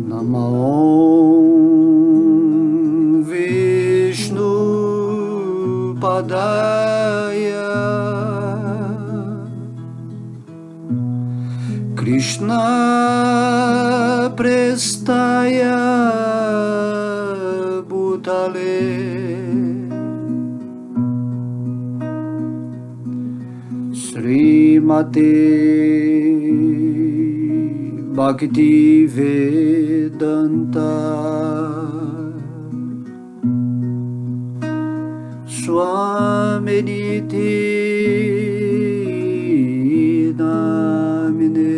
Namo Vishnu Padaya Krishna Prestaya Bhutale Srimate Bhakti Vedanta Swaminiti Namine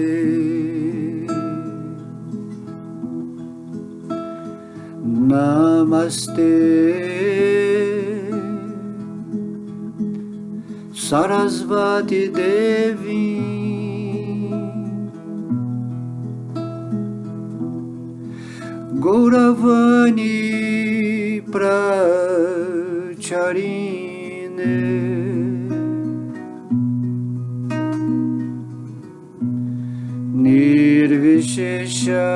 Namaste Sarasvati Devi Gauravani Pracharine Nirvishesha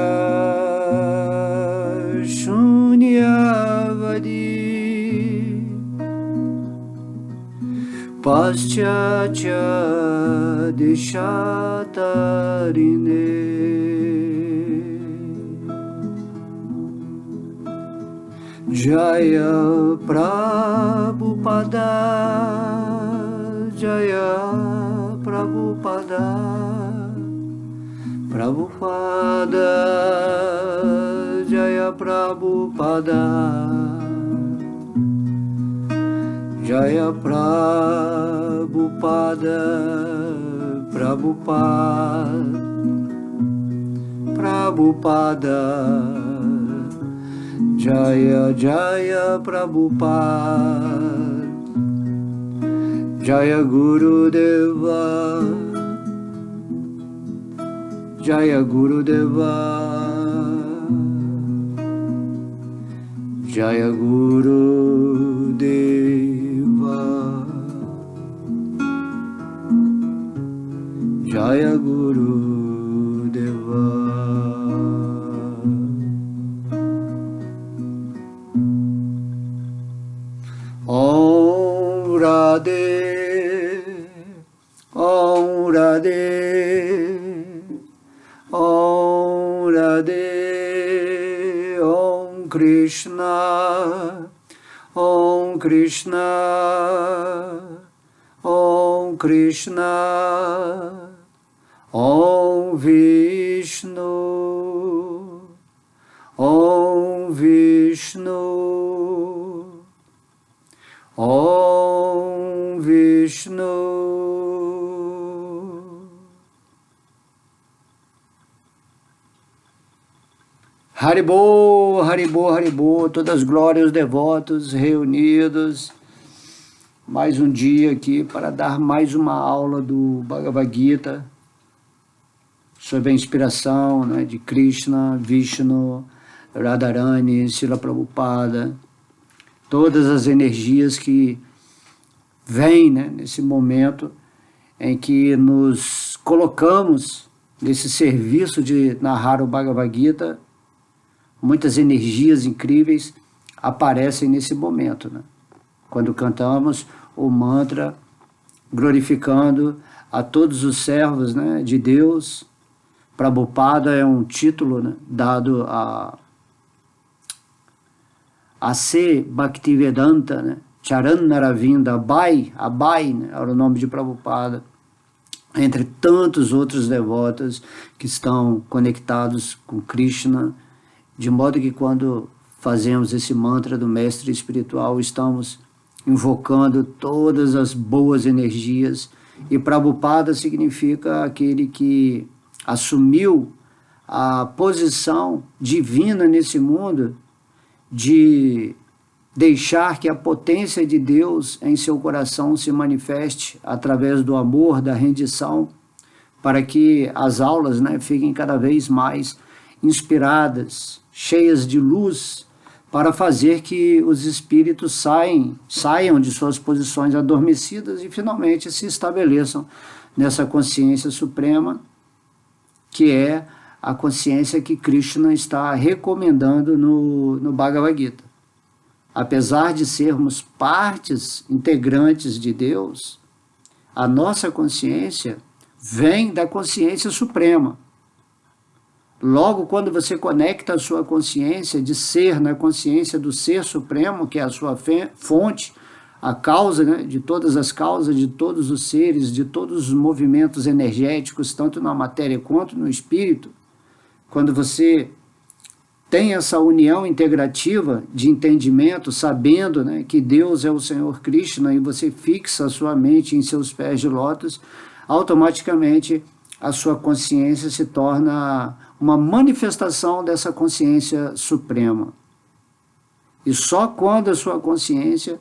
Shunyavadi Paschacha Deshatarine Jaya Prabhupada Jaya Prabhupada Prabhupada Jaya Prabhupada Jaya Prabhupada Prabhupada Prabhupada Jaya Jaya Prabhupada Jaya Gurudeva Jaya Gurudeva Jaya Gurudeva Jaya Gurudeva Om Radhe Om Radhe Om Radhe Om Krishna Om Krishna Om Krishna Om Vishnu Om Vishnu Om Vishnu Haribol, Haribol, Haribol, todas as glórias aos devotos reunidos, mais um dia aqui para dar mais uma aula do Bhagavad Gita, sob a inspiração, né, de Krishna, Vishnu, Radharani, Srila Prabhupada, todas as energias que vêm, né, nesse momento em que nos colocamos nesse serviço de narrar o Bhagavad Gita. Muitas energias incríveis aparecem nesse momento, né? Quando cantamos o mantra glorificando a todos os servos, né, de Deus. Prabhupada é um título, né, dado a C. Bhaktivedanta, né, Charanaravinda, Abai, né, era o nome de Prabhupada, entre tantos outros devotos que estão conectados com Krishna, de modo que quando fazemos esse mantra do mestre espiritual, estamos invocando todas as boas energias, e Prabhupada significa aquele que assumiu a posição divina nesse mundo, de deixar que a potência de Deus em seu coração se manifeste através do amor, da rendição, para que as aulas, né, fiquem cada vez mais inspiradas, cheias de luz, para fazer que os espíritos saiam de suas posições adormecidas e finalmente se estabeleçam nessa consciência suprema, que é a consciência que Krishna está recomendando no Bhagavad Gita. Apesar de sermos partes integrantes de Deus, a nossa consciência vem da consciência suprema. Logo, quando você conecta a sua consciência de ser na consciência do Ser Supremo, que é a sua fonte, a causa, né, de todas as causas, de todos os seres, de todos os movimentos energéticos, tanto na matéria quanto no espírito, quando você tem essa união integrativa de entendimento, sabendo, né, que Deus é o Senhor Krishna, e você fixa a sua mente em seus pés de lótus, automaticamente a sua consciência se torna uma manifestação dessa consciência suprema. E só quando a sua consciência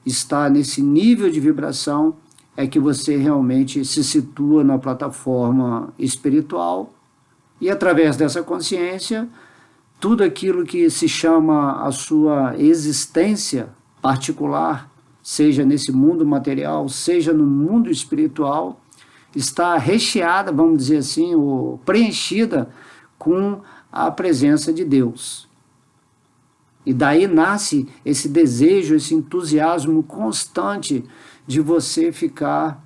está nesse nível de vibração é que você realmente se situa na plataforma espiritual, e através dessa consciência, tudo aquilo que se chama a sua existência particular, seja nesse mundo material, seja no mundo espiritual, está recheada, vamos dizer assim, ou preenchida com a presença de Deus. E daí nasce esse desejo, esse entusiasmo constante de você ficar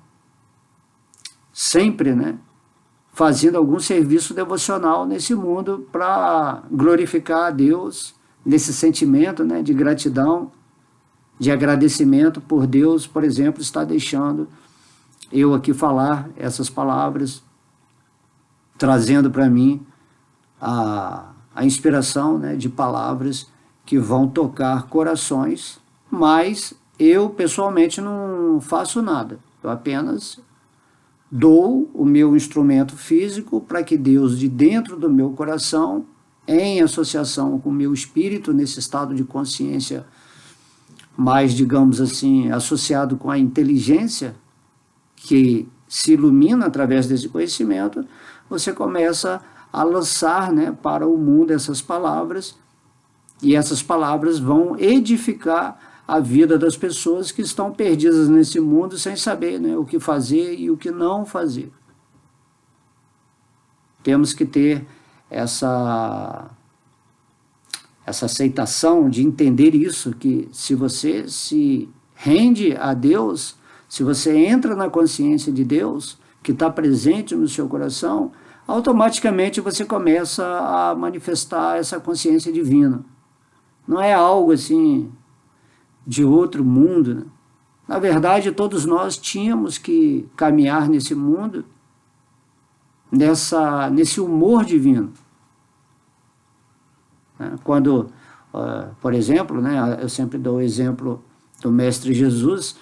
sempre, né, fazendo algum serviço devocional nesse mundo para glorificar a Deus, nesse sentimento, né, de gratidão, de agradecimento por Deus, por exemplo, estar deixando eu aqui falar essas palavras, trazendo para mim a inspiração, né, de palavras que vão tocar corações, mas eu pessoalmente não faço nada, eu apenas dou o meu instrumento físico para que Deus, de dentro do meu coração, em associação com o meu espírito, nesse estado de consciência mais, digamos assim, associado com a inteligência, que se ilumina através desse conhecimento, você começa a lançar, né, para o mundo essas palavras, e essas palavras vão edificar a vida das pessoas que estão perdidas nesse mundo sem saber, né, o que fazer e o que não fazer. Temos que ter essa aceitação de entender isso, que se você se rende a Deus, se você entra na consciência de Deus, que está presente no seu coração, automaticamente você começa a manifestar essa consciência divina. Não é algo assim de outro mundo, né? Na verdade, todos nós tínhamos que caminhar nesse mundo, nesse humor divino. Quando, por exemplo, né, eu sempre dou o exemplo do Mestre Jesus,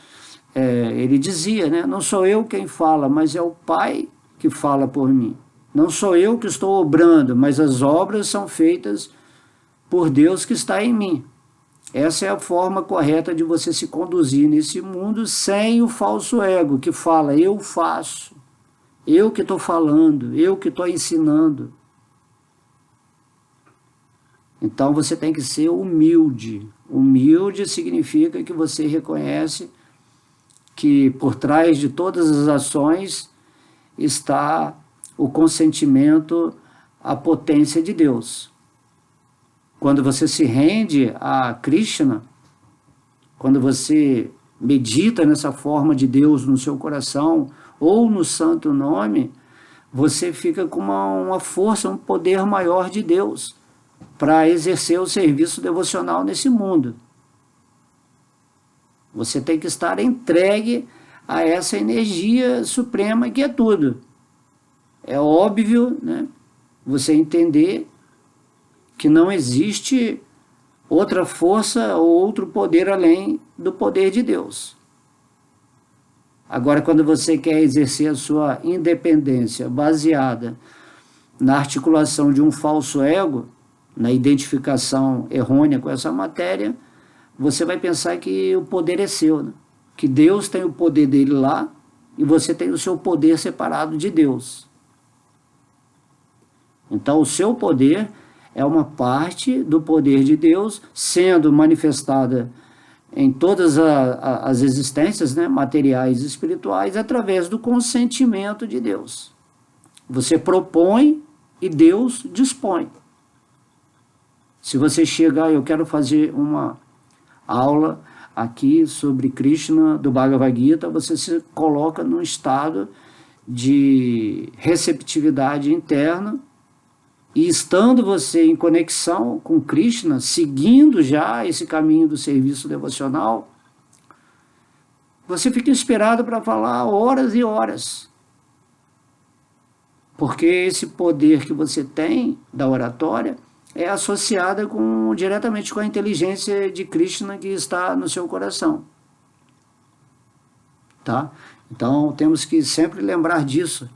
ele dizia, né, não sou eu quem fala, mas é o Pai que fala por mim. Não sou eu que estou obrando, mas as obras são feitas por Deus que está em mim. Essa é a forma correta de você se conduzir nesse mundo sem o falso ego que fala, eu faço, eu que estou falando, eu que estou ensinando. Então você tem que ser humilde. Humilde significa que você reconhece que por trás de todas as ações está o consentimento, a potência de Deus. Quando você se rende a Krishna, quando você medita nessa forma de Deus no seu coração ou no santo nome, você fica com uma força, um poder maior de Deus para exercer o serviço devocional nesse mundo. Você tem que estar entregue a essa energia suprema que é tudo. É óbvio, né, você entender que não existe outra força ou outro poder além do poder de Deus. Agora, quando você quer exercer a sua independência baseada na articulação de um falso ego, na identificação errônea com essa matéria, você vai pensar que o poder é seu, né? Que Deus tem o poder dele lá e você tem o seu poder separado de Deus. Então, o seu poder é uma parte do poder de Deus sendo manifestada em todas as existências, né, materiais e espirituais, através do consentimento de Deus. Você propõe e Deus dispõe. Se você chegar, eu quero fazer uma aula aqui sobre Krishna, do Bhagavad Gita, você se coloca num estado de receptividade interna, e estando você em conexão com Krishna, seguindo já esse caminho do serviço devocional, você fica inspirado para falar horas e horas. Porque esse poder que você tem da oratória é associada diretamente com a inteligência de Krishna que está no seu coração. Tá? Então temos que sempre lembrar disso,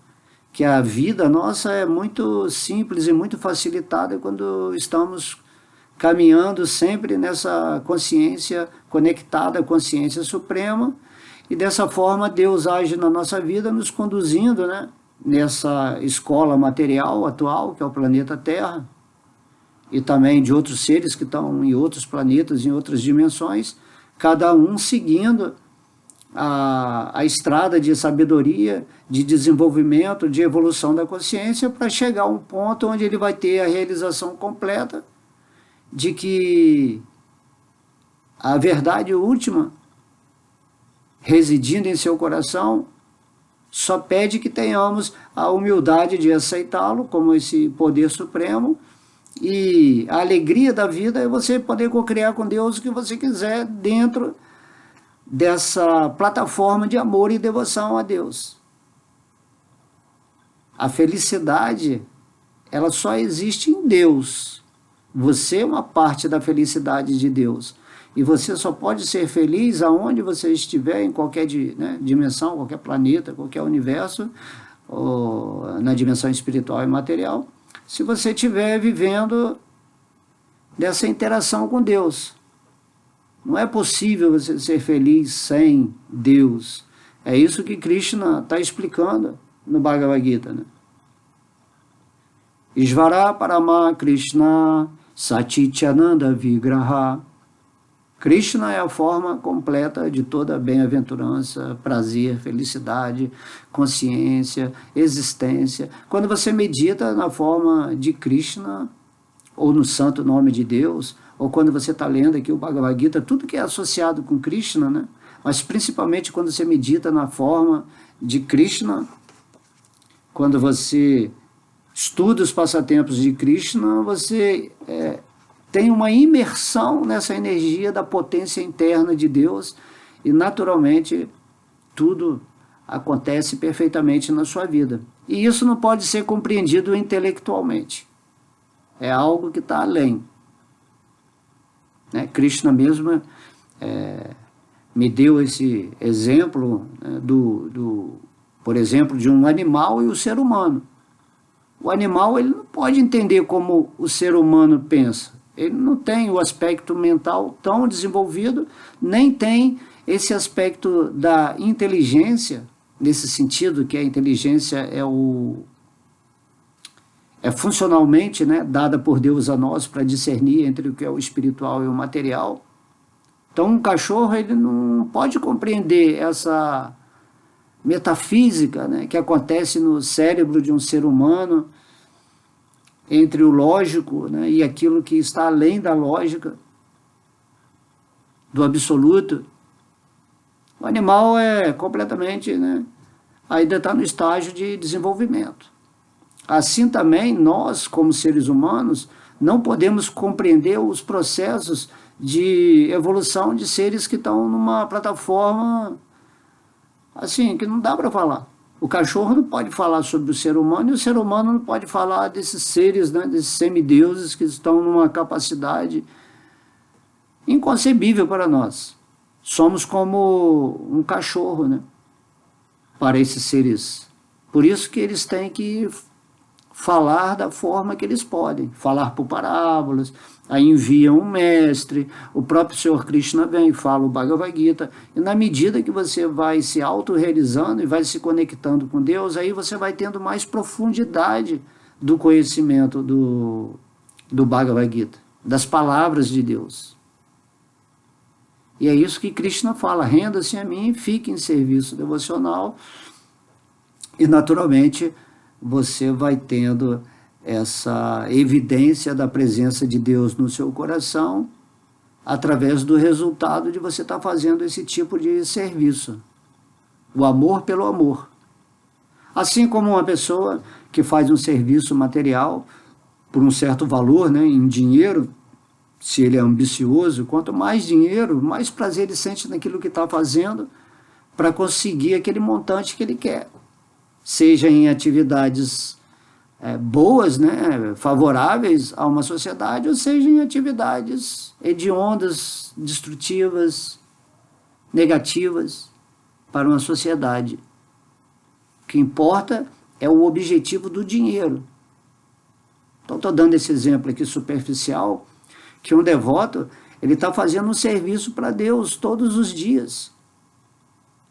que a vida nossa é muito simples e muito facilitada quando estamos caminhando sempre nessa consciência conectada à consciência suprema, e dessa forma Deus age na nossa vida, nos conduzindo, né, nessa escola material atual, que é o planeta Terra, e também de outros seres que estão em outros planetas, em outras dimensões, cada um seguindo a estrada de sabedoria, de desenvolvimento, de evolução da consciência, para chegar a um ponto onde ele vai ter a realização completa de que a verdade última, residindo em seu coração, só pede que tenhamos a humildade de aceitá-lo como esse poder supremo, e a alegria da vida é você poder co-criar com Deus o que você quiser dentro dessa plataforma de amor e devoção a Deus. A felicidade, ela só existe em Deus. Você é uma parte da felicidade de Deus. E você só pode ser feliz aonde você estiver, em qualquer dimensão, qualquer planeta, qualquer universo, ou na dimensão espiritual e material, se você estiver vivendo dessa interação com Deus. Não é possível você ser feliz sem Deus. É isso que Krishna está explicando no Bhagavad Gita, né? Ishvara Parama Krishna Satchitananda Vigraha. Krishna é a forma completa de toda bem-aventurança, prazer, felicidade, consciência, existência. Quando você medita na forma de Krishna, ou no santo nome de Deus, ou quando você está lendo aqui o Bhagavad Gita, tudo que é associado com Krishna, né? Mas principalmente quando você medita na forma de Krishna, quando você estuda os passatempos de Krishna, você tem uma imersão nessa energia da potência interna de Deus, e naturalmente tudo acontece perfeitamente na sua vida. E isso não pode ser compreendido intelectualmente. É algo que está além. Né? Krishna mesmo me deu esse exemplo, né, por exemplo, de um animal e o ser humano. O animal ele não pode entender como o ser humano pensa. Ele não tem o aspecto mental tão desenvolvido, nem tem esse aspecto da inteligência, nesse sentido que a inteligência é funcionalmente, né, dada por Deus a nós para discernir entre o que é o espiritual e o material. Então um cachorro ele não pode compreender essa metafísica, né, que acontece no cérebro de um ser humano, entre o lógico, né, e aquilo que está além da lógica, do absoluto. O animal é completamente, né, ainda está no estágio de desenvolvimento. Assim também nós, como seres humanos, não podemos compreender os processos de evolução de seres que estão numa plataforma assim, que não dá para falar. O cachorro não pode falar sobre o ser humano, e o ser humano não pode falar desses seres, né, desses semideuses que estão numa capacidade inconcebível para nós. Somos como um cachorro, né, para esses seres. Por isso que eles têm que falar da forma que eles podem, falar por parábolas, aí enviam um mestre, o próprio Senhor Krishna vem e fala o Bhagavad Gita, e na medida que você vai se autorrealizando e vai se conectando com Deus, aí você vai tendo mais profundidade do conhecimento do Bhagavad Gita, das palavras de Deus. E é isso que Krishna fala: renda-se a mim, fique em serviço devocional, e naturalmente você vai tendo essa evidência da presença de Deus no seu coração através do resultado de você estar fazendo esse tipo de serviço. O amor pelo amor. Assim como uma pessoa que faz um serviço material por um certo valor, né, em dinheiro, se ele é ambicioso, quanto mais dinheiro, mais prazer ele sente naquilo que está fazendo para conseguir aquele montante que ele quer. Seja em atividades boas, né, favoráveis a uma sociedade, ou seja em atividades hediondas, destrutivas, negativas para uma sociedade. O que importa é o objetivo do dinheiro. Então, estou dando esse exemplo aqui superficial, que um devoto, ele está fazendo um serviço para Deus todos os dias.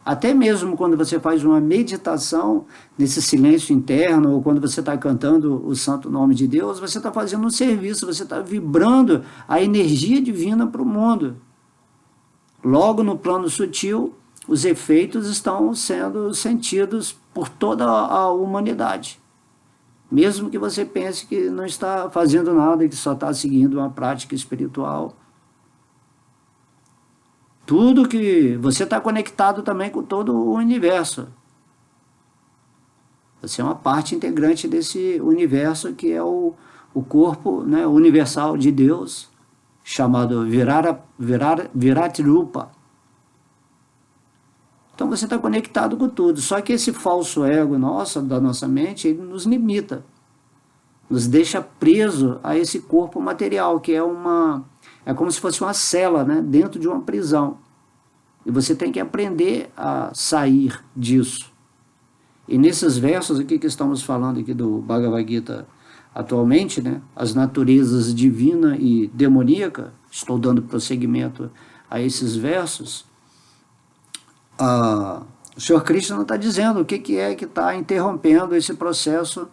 Até mesmo quando você faz uma meditação nesse silêncio interno, ou quando você está cantando o santo nome de Deus, você está fazendo um serviço, você está vibrando a energia divina para o mundo. Logo no plano sutil, os efeitos estão sendo sentidos por toda a humanidade. Mesmo que você pense que não está fazendo nada, que só está seguindo uma prática espiritual. Tudo que você está conectado também com todo o universo. Você é uma parte integrante desse universo que é o corpo, né, universal de Deus, chamado Virat Rupa. Então você está conectado com tudo. Só que esse falso ego nosso, da nossa mente, ele nos limita. Nos deixa preso a esse corpo material, que é como se fosse uma cela, né, dentro de uma prisão. E você tem que aprender a sair disso. E nesses versos aqui que estamos falando aqui do Bhagavad Gita atualmente, né, as naturezas divina e demoníaca, estou dando prosseguimento a esses versos, o Senhor Krishna está dizendo o que é que está interrompendo esse processo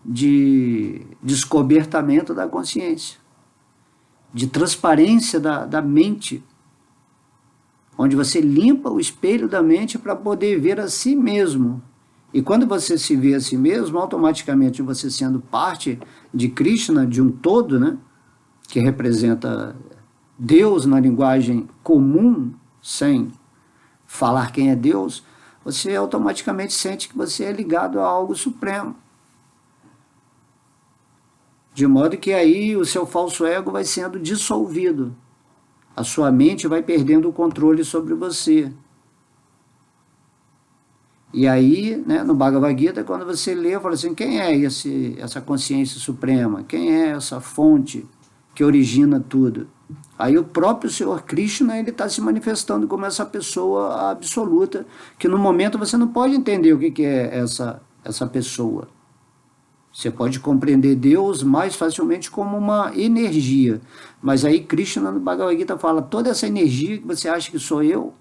de descobertamento da consciência, de transparência da mente, onde você limpa o espelho da mente para poder ver a si mesmo. E quando você se vê a si mesmo, automaticamente você sendo parte de Krishna, de um todo, né, que representa Deus na linguagem comum, sem falar quem é Deus, você automaticamente sente que você é ligado a algo supremo. De modo que aí o seu falso ego vai sendo dissolvido. A sua mente vai perdendo o controle sobre você. E aí, né, no Bhagavad Gita, quando você lê, fala assim, quem é essa consciência suprema? Quem é essa fonte que origina tudo? Aí o próprio Senhor Krishna, ele está se manifestando como essa pessoa absoluta, que no momento você não pode entender o que é essa pessoa. Você pode compreender Deus mais facilmente como uma energia. Mas aí Krishna no Bhagavad Gita fala, toda essa energia que você acha que sou eu,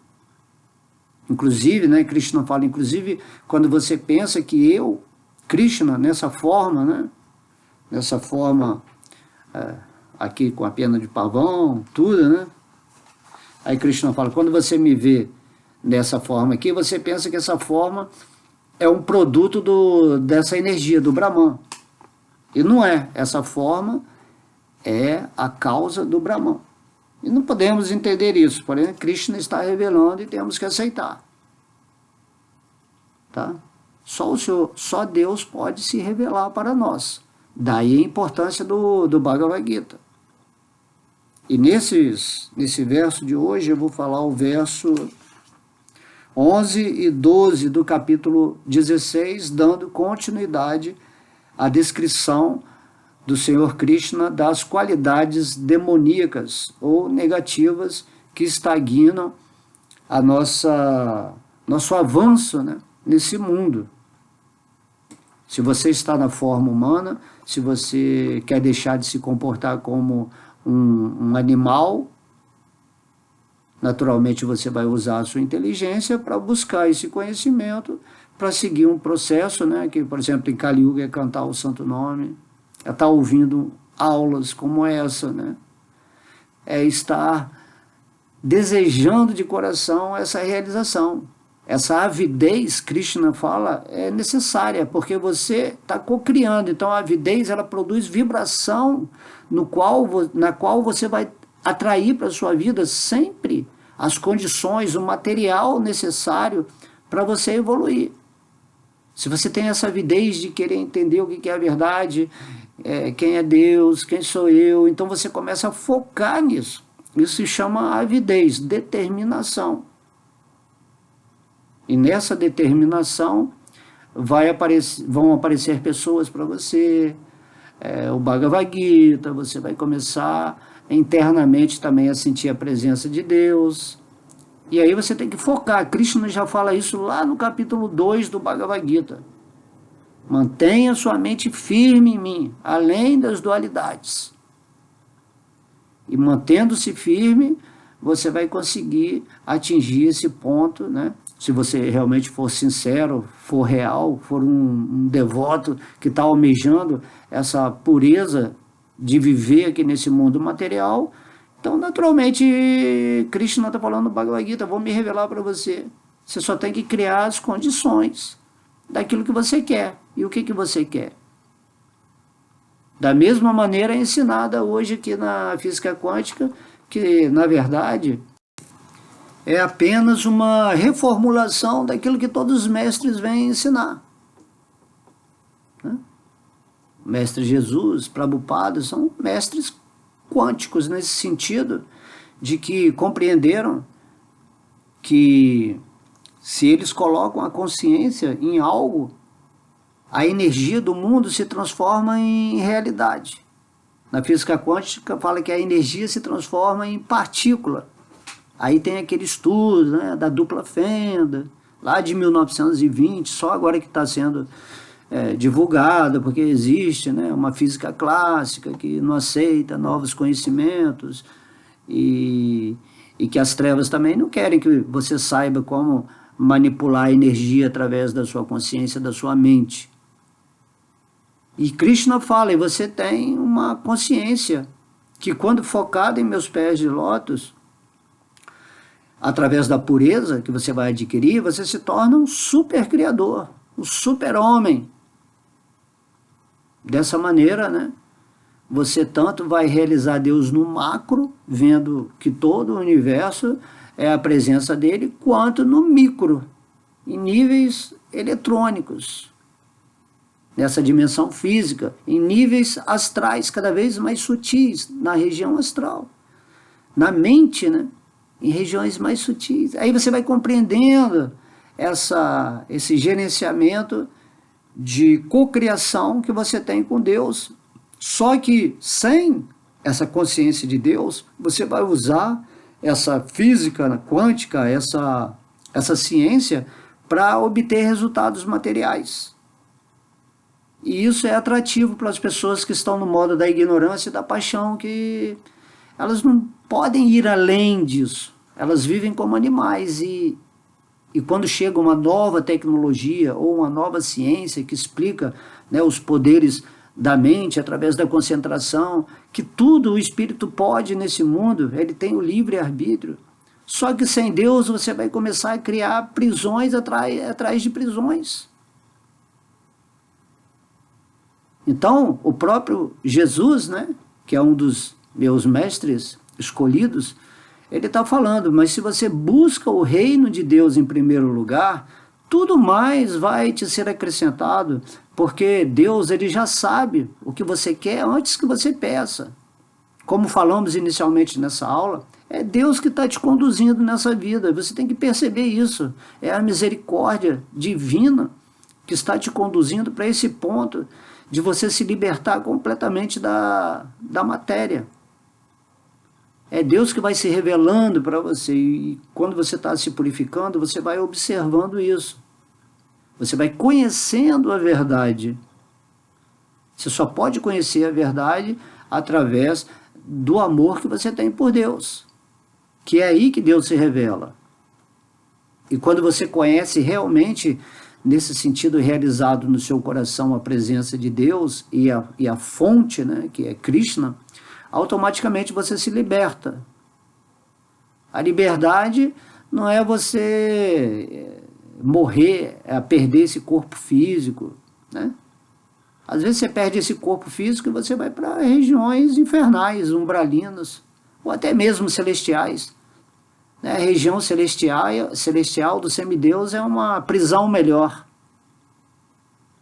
inclusive, né, Krishna fala, inclusive, quando você pensa que eu, Krishna, nessa forma, né, nessa forma, aqui com a pena de pavão, tudo, né, aí Krishna fala, quando você me vê dessa forma aqui, você pensa que essa forma é um produto dessa energia, do Brahman. E não é. Essa forma é a causa do Brahman. E não podemos entender isso. Porém, Krishna está revelando e temos que aceitar. Tá? Só Deus pode se revelar para nós. Daí a importância do Bhagavad Gita. E nesse verso de hoje, eu vou falar o verso 11 e 12 do capítulo 16, dando continuidade à descrição do Senhor Krishna das qualidades demoníacas ou negativas que estagnam nosso avanço, né, nesse mundo. Se você está na forma humana, se você quer deixar de se comportar como um animal, naturalmente você vai usar a sua inteligência para buscar esse conhecimento, para seguir um processo, né, que, por exemplo, em Kali Yuga é cantar o santo nome, é estar ouvindo aulas como essa, né? É estar desejando de coração essa realização. Essa avidez, Krishna fala, é necessária, porque você está cocriando. Então a avidez, ela produz vibração na qual você vai atrair para a sua vida sempre as condições, o material necessário para você evoluir. Se você tem essa avidez de querer entender o que é a verdade, quem é Deus, quem sou eu, então você começa a focar nisso. Isso se chama avidez, determinação. E nessa determinação vão aparecer pessoas para você, o Bhagavad Gita, você vai começar internamente também a sentir a presença de Deus. E aí você tem que focar. Krishna já fala isso lá no capítulo 2 do Bhagavad Gita. Mantenha sua mente firme em mim, além das dualidades. E mantendo-se firme, você vai conseguir atingir esse ponto, né? Se você realmente for sincero, for real, for um devoto que está almejando essa pureza de viver aqui nesse mundo material, então naturalmente Krishna está falando no Bhagavad Gita, vou me revelar para você. Você só tem que criar as condições daquilo que você quer. E o que você quer? Da mesma maneira é ensinada hoje aqui na física quântica, que na verdade é apenas uma reformulação daquilo que todos os mestres vêm ensinar. Né? O mestre Jesus, Prabhupada, são mestres quânticos nesse sentido de que compreenderam que se eles colocam a consciência em algo, a energia do mundo se transforma em realidade. Na física quântica fala que a energia se transforma em partícula. Aí tem aquele estudo, né, da dupla fenda, lá de 1920, só agora que está sendo divulgado, porque existe, né, uma física clássica que não aceita novos conhecimentos e que as trevas também não querem que você saiba como manipular a energia através da sua consciência, da sua mente. E Krishna fala, e você tem uma consciência que quando focada em meus pés de lótus, através da pureza que você vai adquirir, você se torna um super criador, um super homem. Dessa maneira, né, você tanto vai realizar Deus no macro, vendo que todo o universo é a presença dele, quanto no micro, em níveis eletrônicos, nessa dimensão física, em níveis astrais cada vez mais sutis, na região astral, na mente, né, em regiões mais sutis. Aí você vai compreendendo esse gerenciamento de cocriação que você tem com Deus. Só que sem essa consciência de Deus, você vai usar essa física quântica, essa ciência, para obter resultados materiais. E isso é atrativo para as pessoas que estão no modo da ignorância e da paixão, que elas não podem ir além disso. Elas vivem como animais e quando chega uma nova tecnologia ou uma nova ciência que explica, né, os poderes da mente através da concentração, que tudo o espírito pode nesse mundo, ele tem o livre-arbítrio. Só que sem Deus você vai começar a criar prisões atrás de prisões. Então, o próprio Jesus, né, que é um dos meus mestres escolhidos, ele está falando, mas se você busca o reino de Deus em primeiro lugar, tudo mais vai te ser acrescentado, porque Deus ele já sabe o que você quer antes que você peça. Como falamos inicialmente nessa aula, é Deus que está te conduzindo nessa vida, você tem que perceber isso. É a misericórdia divina que está te conduzindo para esse ponto de você se libertar completamente da matéria. É Deus que vai se revelando para você, e quando você está se purificando, você vai observando isso. Você vai conhecendo a verdade. Você só pode conhecer a verdade através do amor que você tem por Deus, que é aí que Deus se revela. E quando você conhece realmente nesse sentido realizado no seu coração a presença de Deus e a fonte, né, que é Krishna, automaticamente você se liberta. A liberdade não é você morrer, é perder esse corpo físico, né? Às vezes você perde esse corpo físico e você vai para regiões infernais, umbralinas, ou até mesmo celestiais. A região celestial do semideus é uma prisão melhor.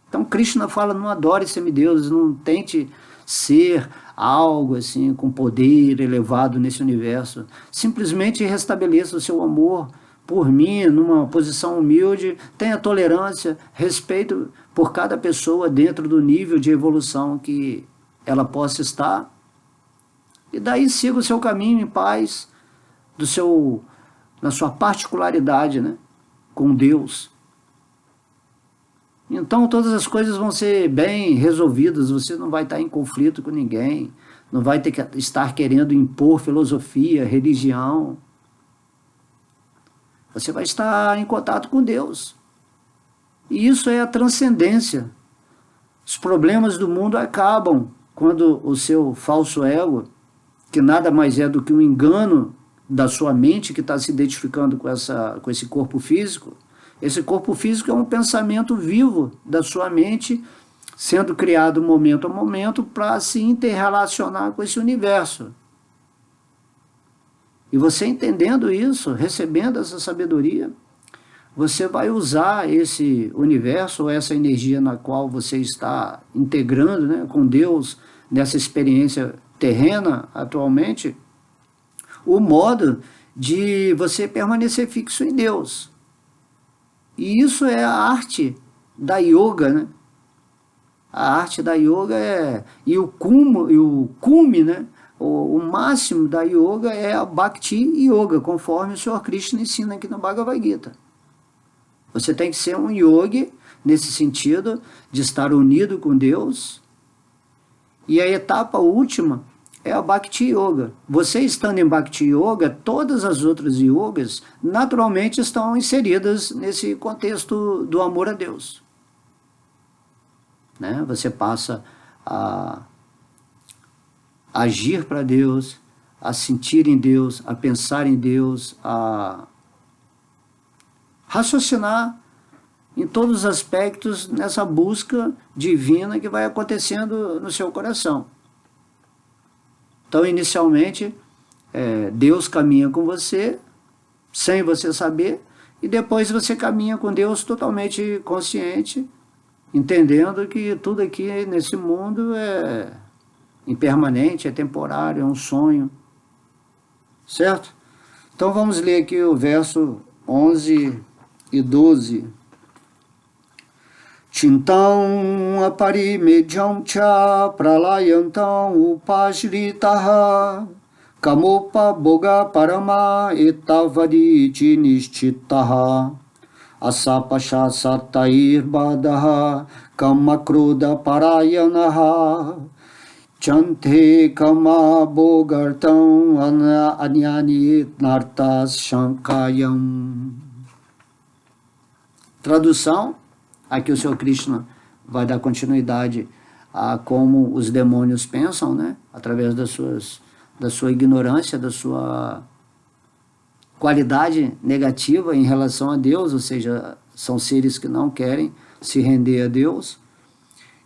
Então Krishna fala, não adore semideuses, não tente ser algo assim com poder elevado nesse universo. Simplesmente restabeleça o seu amor por mim, numa posição humilde, tenha tolerância, respeito por cada pessoa dentro do nível de evolução que ela possa estar. E daí siga o seu caminho em paz, na sua particularidade, né, com Deus. Então todas as coisas vão ser bem resolvidas, você não vai estar em conflito com ninguém, não vai ter que estar querendo impor filosofia, religião. Você vai estar em contato com Deus. E isso é a transcendência. Os problemas do mundo acabam quando o seu falso ego, que nada mais é do que um engano da sua mente que está se identificando com esse corpo físico. Esse corpo físico é um pensamento vivo da sua mente, sendo criado momento a momento para se interrelacionar com esse universo. E você entendendo isso, recebendo essa sabedoria, você vai usar esse universo, ou essa energia na qual você está integrando, né, com Deus, nessa experiência terrena atualmente, o modo de você permanecer fixo em Deus. E isso é a arte da yoga, né? A arte da yoga e o cume, né? O máximo da yoga é a Bhakti Yoga, conforme o Senhor Krishna ensina aqui no Bhagavad Gita. Você tem que ser um yogi, nesse sentido, de estar unido com Deus. E a etapa última é a Bhakti Yoga. Você estando em Bhakti Yoga, todas as outras yogas naturalmente estão inseridas nesse contexto do amor a Deus. Né? Você passa a agir para Deus, a sentir em Deus, a pensar em Deus, a raciocinar em todos os aspectos nessa busca divina que vai acontecendo no seu coração. Então, inicialmente, Deus caminha com você, sem você saber, e depois você caminha com Deus totalmente consciente, entendendo que tudo aqui nesse mundo é impermanente, é temporário, é um sonho. Certo? Então vamos ler aqui o verso 11 e 12. Chintam aparimejam cha pralayantam upashritaha kamopa boga parama etavadici nishchitaha asapasha satair badaha kamakroda parayanaha chante kama bogartam anyani nartas shankayam. Tradução. Aqui o Senhor Krishna vai dar continuidade a como os demônios pensam, né? Através da sua ignorância, da sua qualidade negativa em relação a Deus, ou seja, são seres que não querem se render a Deus.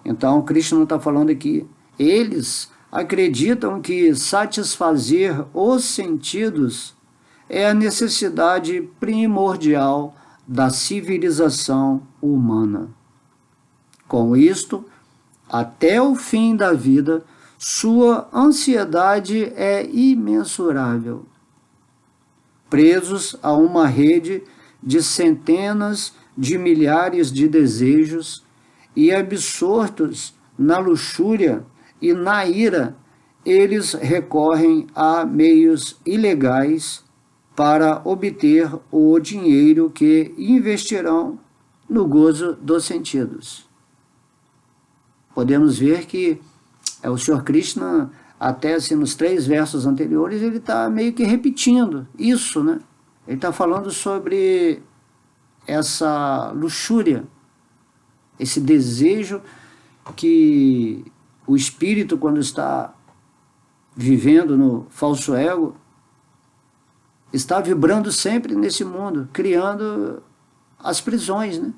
Então, Krishna está falando aqui, eles acreditam que satisfazer os sentidos é a necessidade primordial da civilização humana. Com isto, até o fim da vida, sua ansiedade é imensurável. Presos a uma rede de centenas de milhares de desejos e absortos na luxúria e na ira, eles recorrem a meios ilegais para obter o dinheiro que investirão no gozo dos sentidos. Podemos ver que o Senhor Krishna, até assim, nos 3 versos anteriores, ele está meio que repetindo isso, né? Ele está falando sobre essa luxúria, esse desejo que o espírito, quando está vivendo no falso ego, está vibrando sempre nesse mundo, criando as prisões, né?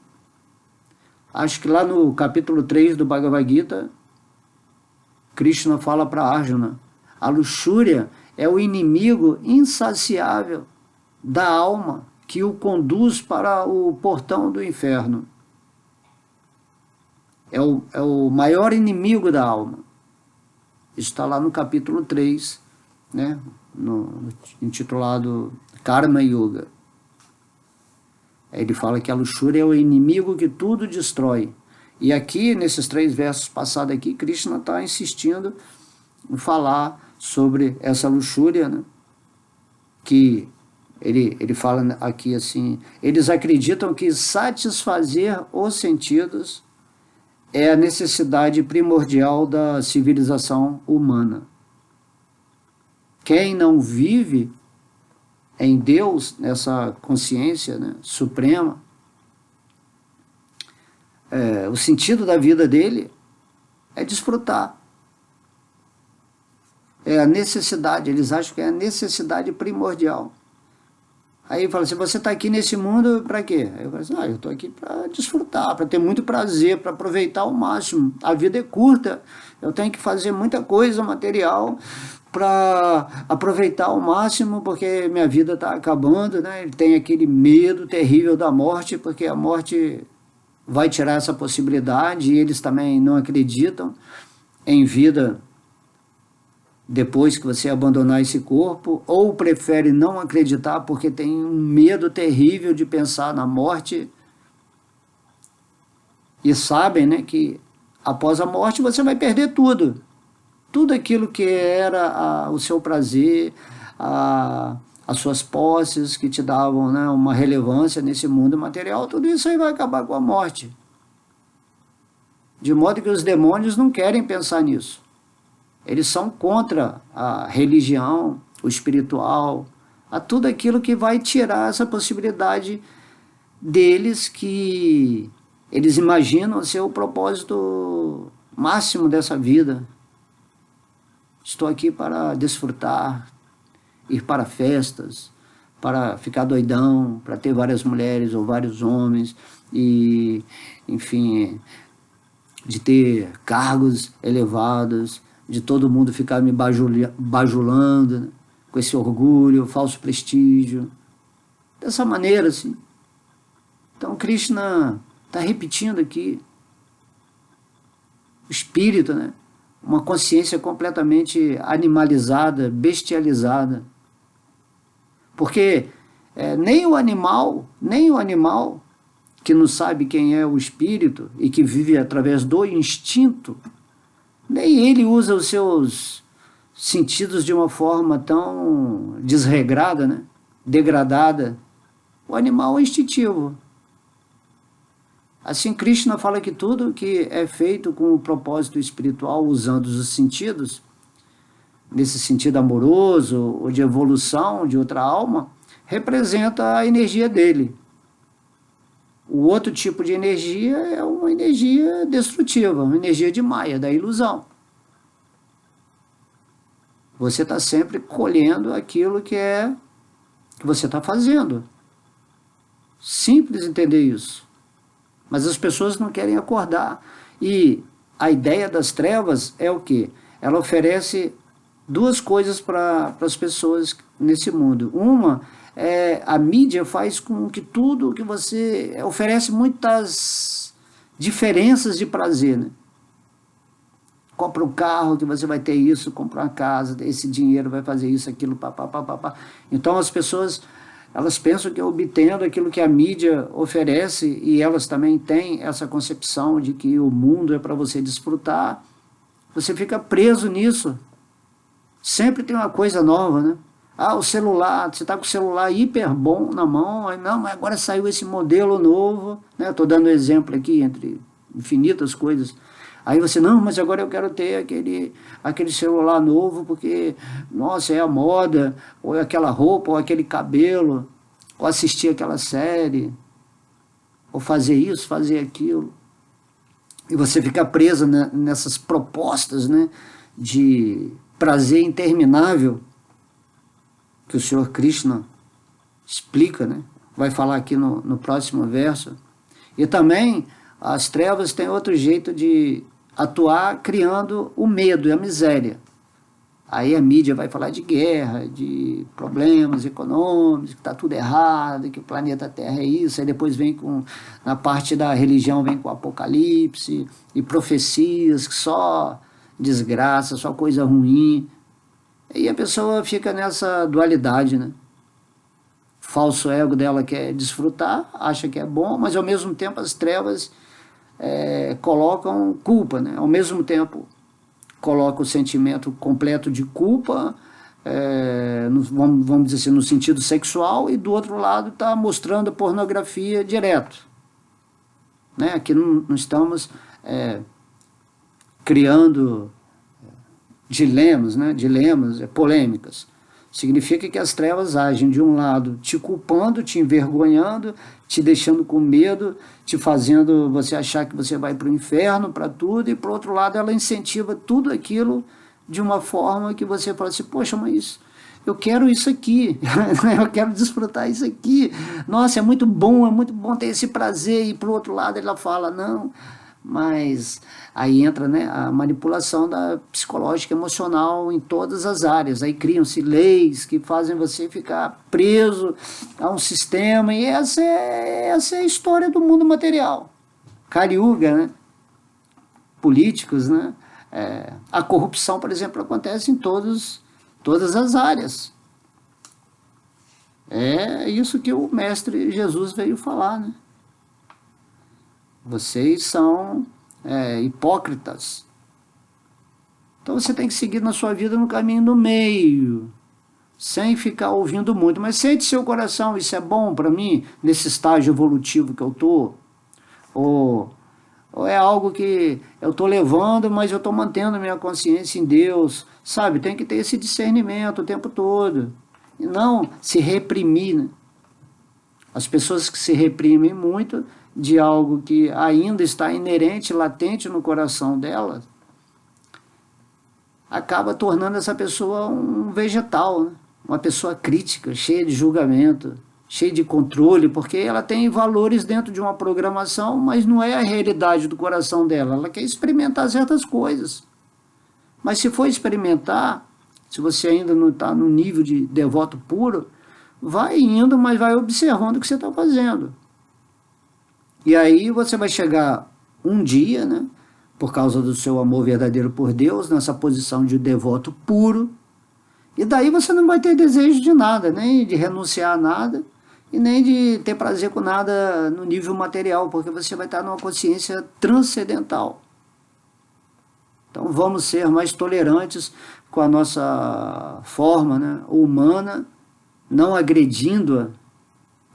Acho que lá no capítulo 3 do Bhagavad Gita, Krishna fala para Arjuna, a luxúria é o inimigo insaciável da alma que o conduz para o portão do inferno. É o maior inimigo da alma. Isso está lá no capítulo 3, né? Intitulado Karma Yoga. Ele fala que a luxúria é o inimigo que tudo destrói. E aqui, nesses 3 versos passados aqui, Krishna está insistindo em falar sobre essa luxúria, né? Que ele fala aqui assim, eles acreditam que satisfazer os sentidos é a necessidade primordial da civilização humana. Quem não vive em Deus, nessa consciência, né, suprema, o sentido da vida dele é desfrutar. É a necessidade, eles acham que é a necessidade primordial. Aí fala assim, você está aqui nesse mundo para quê? Aí eu falo assim, eu estou aqui para desfrutar, para ter muito prazer, para aproveitar ao máximo. A vida é curta, eu tenho que fazer muita coisa material para aproveitar ao máximo, porque minha vida está acabando, né? Ele tem aquele medo terrível da morte, porque a morte vai tirar essa possibilidade, e eles também não acreditam em vida depois que você abandonar esse corpo, ou prefere não acreditar porque tem um medo terrível de pensar na morte, e sabem, né, que após a morte você vai perder tudo. Tudo aquilo que era o seu prazer, as suas posses que te davam, né, uma relevância nesse mundo material, tudo isso aí vai acabar com a morte. De modo que os demônios não querem pensar nisso. Eles são contra a religião, o espiritual, a tudo aquilo que vai tirar essa possibilidade deles, que eles imaginam ser o propósito máximo dessa vida. Estou aqui para desfrutar, ir para festas, para ficar doidão, para ter várias mulheres ou vários homens, e, enfim, de ter cargos elevados, de todo mundo ficar me bajulando, né, com esse orgulho, falso prestígio, dessa maneira, assim. Então, Krishna está repetindo aqui, o espírito, né, uma consciência completamente animalizada, bestializada, porque nem o animal que não sabe quem é o espírito e que vive através do instinto, nem ele usa os seus sentidos de uma forma tão desregrada, né? Degradada. O animal é instintivo. Assim, Krishna fala que tudo que é feito com o propósito espiritual, usando os sentidos, nesse sentido amoroso ou de evolução de outra alma, representa a energia dele. O outro tipo de energia é uma energia destrutiva, uma energia de Maya, da ilusão. Você está sempre colhendo aquilo que você está fazendo. Simples entender isso. Mas as pessoas não querem acordar. E a ideia das trevas é o quê? Ela oferece 2 coisas para as pessoas nesse mundo. Uma, a mídia faz com que tudo que você oferece muitas diferenças de prazer, né? Compra um carro que você vai ter isso, compra uma casa, esse dinheiro vai fazer isso, aquilo, papapá. Então as pessoas, elas pensam que obtendo aquilo que a mídia oferece, e elas também têm essa concepção de que o mundo é para você desfrutar, você fica preso nisso. Sempre tem uma coisa nova, né? O celular, você está com o celular hiper bom na mão, aí, não, mas agora saiu esse modelo novo, né? Estou dando exemplo aqui, entre infinitas coisas. Aí você, não, mas agora eu quero ter aquele celular novo, porque, nossa, é a moda, ou é aquela roupa, ou aquele cabelo, ou assistir aquela série, ou fazer isso, fazer aquilo. e você fica preso, né, nessas propostas, né, de prazer interminável que o Senhor Krishna explica, né, vai falar aqui no próximo verso. E também as trevas têm outro jeito de atuar, criando o medo e a miséria. Aí a mídia vai falar de guerra, de problemas econômicos, que está tudo errado, que o planeta Terra é isso. Aí depois vem com, na parte da religião, vem com o apocalipse e profecias, que só desgraça, só coisa ruim. E a pessoa fica nessa dualidade, né? O falso ego dela quer desfrutar, acha que é bom, mas ao mesmo tempo as trevas colocam culpa, né? Ao mesmo tempo coloca o sentimento completo de culpa, vamos dizer assim, no sentido sexual, e do outro lado está mostrando pornografia direto. Né? Aqui não estamos criando dilemas, né? Dilemas, polêmicas. Significa que as trevas agem de um lado te culpando, te envergonhando, te deixando com medo, te fazendo você achar que você vai para o inferno, para tudo, e por outro lado ela incentiva tudo aquilo de uma forma que você fala assim, poxa, mas eu quero isso aqui, eu quero desfrutar isso aqui, nossa, é muito bom ter esse prazer, e por outro lado ela fala, não, mas aí entra, né, a manipulação da psicológica emocional em todas as áreas. Aí criam-se leis que fazem você ficar preso a um sistema, e essa é a história do mundo material. Kali Yuga, né? Políticos, né? A corrupção, por exemplo, acontece em todas as áreas. É isso que o Mestre Jesus veio falar, né? Vocês são hipócritas. Então você tem que seguir na sua vida no caminho do meio, sem ficar ouvindo muito. Mas sente seu coração, isso é bom para mim, nesse estágio evolutivo que eu estou? Ou é algo que eu estou levando, mas eu estou mantendo minha consciência em Deus, sabe? Tem que ter esse discernimento o tempo todo. E não se reprimir, né? As pessoas que se reprimem muito de algo que ainda está inerente, latente no coração dela, acaba tornando essa pessoa um vegetal, né? Uma pessoa crítica, cheia de julgamento, cheia de controle, porque ela tem valores dentro de uma programação, mas não é a realidade do coração dela. Ela quer experimentar certas coisas. Mas se for experimentar, se você ainda não está no nível de devoto puro, vai indo, mas vai observando o que você está fazendo. E aí você vai chegar um dia, né, por causa do seu amor verdadeiro por Deus, nessa posição de devoto puro, e daí você não vai ter desejo de nada, nem de renunciar a nada, e nem de ter prazer com nada no nível material, porque você vai estar numa consciência transcendental. Então vamos ser mais tolerantes com a nossa forma, né, humana, não agredindo-a.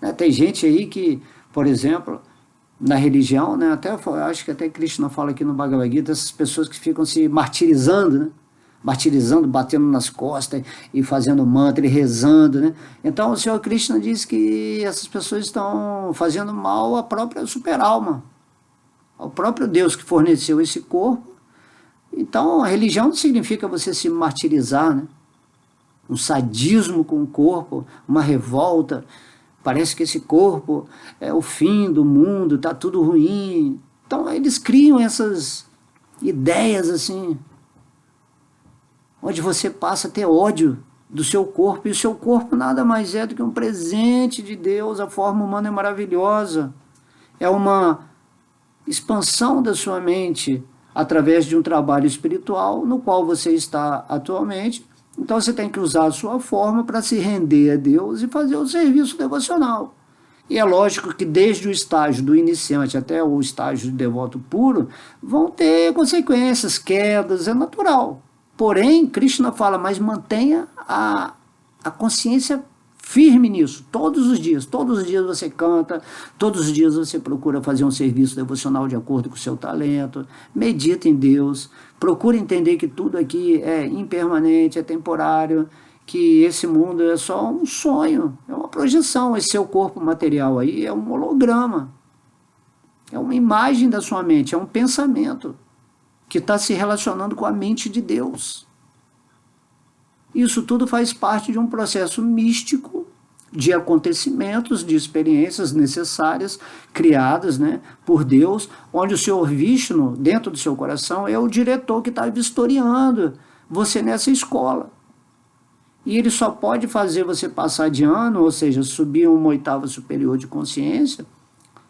Né? Tem gente aí que, por exemplo, na religião, né, acho que até Krishna fala aqui no Bhagavad Gita, essas pessoas que ficam se martirizando, né? Martirizando, batendo nas costas e fazendo mantra e rezando, né? Então o Senhor Krishna diz que essas pessoas estão fazendo mal à própria superalma, ao próprio Deus que forneceu esse corpo. Então a religião não significa você se martirizar, né? Um sadismo com o corpo, uma revolta. Parece que esse corpo é o fim do mundo, está tudo ruim. Então eles criam essas ideias assim, onde você passa a ter ódio do seu corpo, e o seu corpo nada mais é do que um presente de Deus. A forma humana é maravilhosa, é uma expansão da sua mente através de um trabalho espiritual no qual você está atualmente. Então você tem que usar a sua forma para se render a Deus e fazer o serviço devocional. E é lógico que desde o estágio do iniciante até o estágio de devoto puro, vão ter consequências, quedas, é natural. Porém, Krishna fala, mas mantenha a consciência firme nisso, todos os dias você canta, todos os dias você procura fazer um serviço devocional de acordo com o seu talento, medita em Deus, procura entender que tudo aqui é impermanente, é temporário, que esse mundo é só um sonho, é uma projeção, esse seu corpo material aí é um holograma. É uma imagem da sua mente, é um pensamento que está se relacionando com a mente de Deus. Isso tudo faz parte de um processo místico de acontecimentos, de experiências necessárias, criadas, né, por Deus, onde o Senhor Vishnu, dentro do seu coração, é o diretor que está vistoriando você nessa escola. E ele só pode fazer você passar de ano, ou seja, subir uma oitava superior de consciência,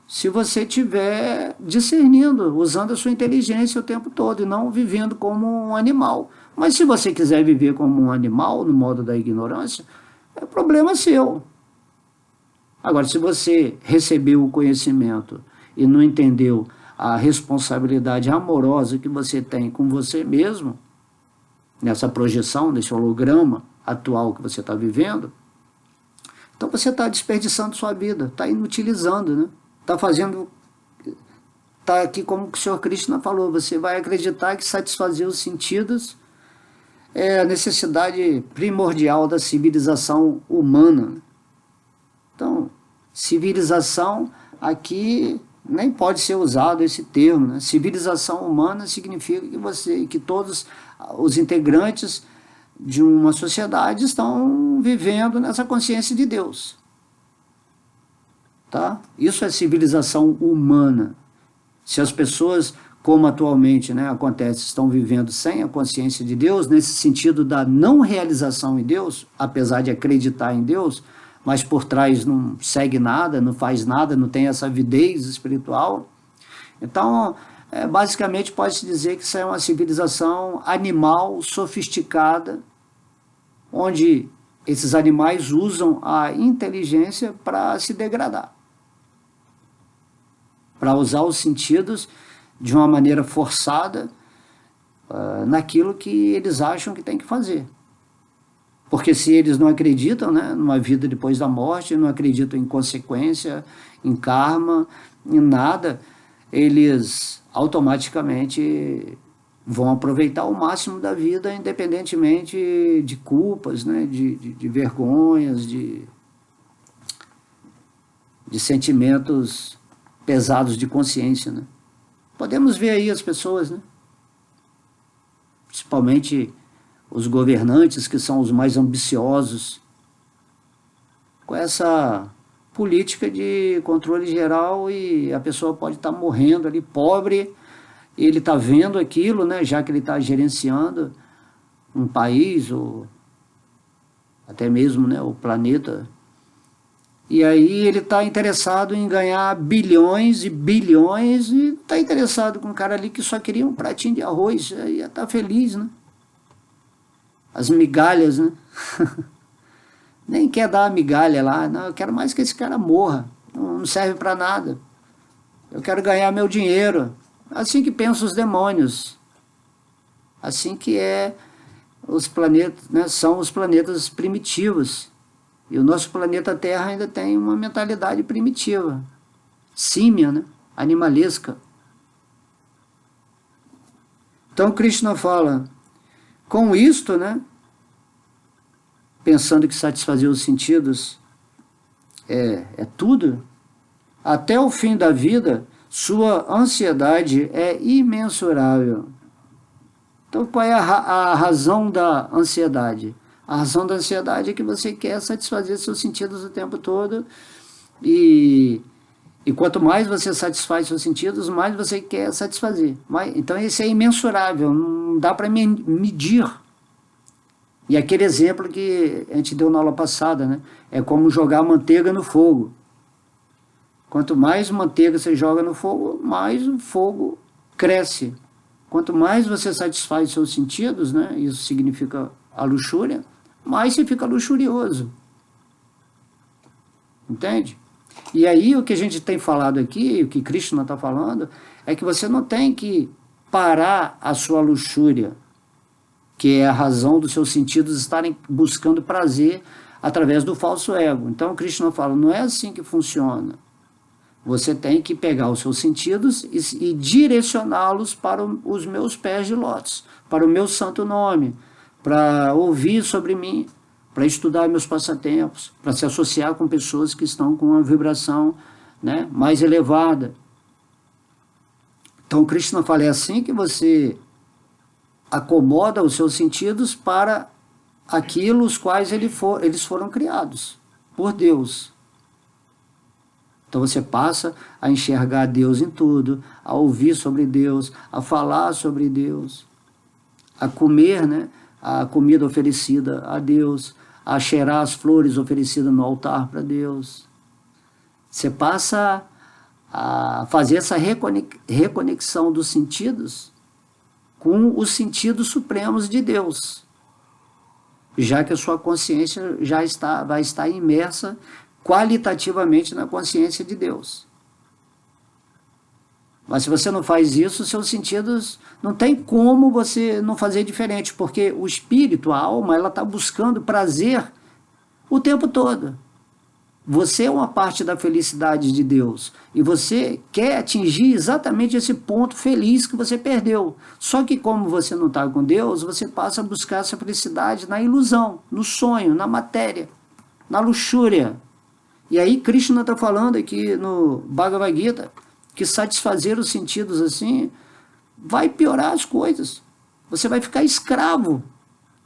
se você estiver discernindo, usando a sua inteligência o tempo todo e não vivendo como um animal. Mas se você quiser viver como um animal, no modo da ignorância, é problema seu. Agora, se você recebeu o conhecimento e não entendeu a responsabilidade amorosa que você tem com você mesmo, nessa projeção, nesse holograma atual que você está vivendo, então você está desperdiçando sua vida, está inutilizando, né? Está fazendo, está aqui como o Senhor Krishna falou, você vai acreditar que satisfazer os sentidos é a necessidade primordial da civilização humana. Então, civilização aqui nem pode ser usado esse termo, né? Civilização humana significa que todos os integrantes de uma sociedade estão vivendo nessa consciência de Deus. Tá? Isso é civilização humana. Se as pessoas, como atualmente, né, acontece, estão vivendo sem a consciência de Deus, nesse sentido da não realização em Deus, apesar de acreditar em Deus, mas por trás não segue nada, não faz nada, não tem essa avidez espiritual. Então, basicamente pode-se dizer que isso é uma civilização animal, sofisticada, onde esses animais usam a inteligência para se degradar, para usar os sentidos de uma maneira forçada naquilo que eles acham que tem que fazer. Porque se eles não acreditam, né, numa vida depois da morte, não acreditam em consequência, em karma, em nada, eles automaticamente vão aproveitar o máximo da vida, independentemente de culpas, né, de vergonhas, de sentimentos pesados de consciência, né? Podemos ver aí as pessoas, né? Principalmente os governantes, que são os mais ambiciosos, com essa política de controle geral, e a pessoa pode estar morrendo ali, pobre, ele está vendo aquilo, né, já que ele está gerenciando um país, ou até mesmo, né, o planeta. E aí ele está interessado em ganhar bilhões e bilhões, e está interessado com um cara ali que só queria um pratinho de arroz, aí ia estar feliz, né? As migalhas, né? Nem quer dar a migalha lá, não, eu quero mais que esse cara morra, não serve para nada. Eu quero ganhar meu dinheiro. Assim que pensam os demônios. Assim que os planetas, né, são os planetas primitivos. E o nosso planeta Terra ainda tem uma mentalidade primitiva, símia, né? Animalesca. Então Krishna fala, com isto, né, pensando que satisfazer os sentidos é tudo, até o fim da vida, sua ansiedade é imensurável. Então qual é a razão da ansiedade? A razão da ansiedade é que você quer satisfazer seus sentidos o tempo todo, e quanto mais você satisfaz seus sentidos, mais você quer satisfazer. Então isso é imensurável, não dá para medir. E aquele exemplo que a gente deu na aula passada, né? É como jogar manteiga no fogo. Quanto mais manteiga você joga no fogo, mais o fogo cresce. Quanto mais você satisfaz seus sentidos, né? Isso significa a luxúria, mais você fica luxurioso. Entende? E aí o que a gente tem falado aqui, o que Krishna está falando, é que você não tem que parar a sua luxúria, que é a razão dos seus sentidos estarem buscando prazer através do falso ego. Então Krishna fala, não é assim que funciona. Você tem que pegar os seus sentidos e direcioná-los para os meus pés de lótus, para o meu santo nome, para ouvir sobre mim, para estudar meus passatempos, para se associar com pessoas que estão com uma vibração, né, mais elevada. Então Krishna fala, é assim que você acomoda os seus sentidos para aquilo os quais eles foram criados por Deus. Então você passa a enxergar Deus em tudo, a ouvir sobre Deus, a falar sobre Deus, a comer, né, a comida oferecida a Deus, a cheirar as flores oferecidas no altar para Deus. Você passa a fazer essa reconexão dos sentidos com os sentidos supremos de Deus, já que a sua consciência vai estar imersa qualitativamente na consciência de Deus. Mas se você não faz isso, seus sentidos, não tem como você não fazer diferente, porque o espírito, a alma, ela está buscando prazer o tempo todo. Você é uma parte da felicidade de Deus e você quer atingir exatamente esse ponto feliz que você perdeu. Só que como você não está com Deus, você passa a buscar essa felicidade na ilusão, no sonho, na matéria, na luxúria. E aí Krishna está falando aqui no Bhagavad Gita que satisfazer os sentidos assim vai piorar as coisas. Você vai ficar escravo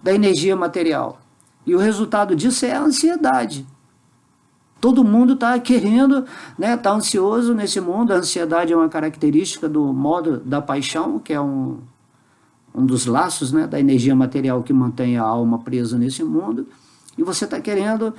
da energia material. E o resultado disso é a ansiedade. Todo mundo está querendo, né, está ansioso nesse mundo. A ansiedade é uma característica do modo da paixão, que é um dos laços, né, da energia material que mantém a alma presa nesse mundo. E você está querendo,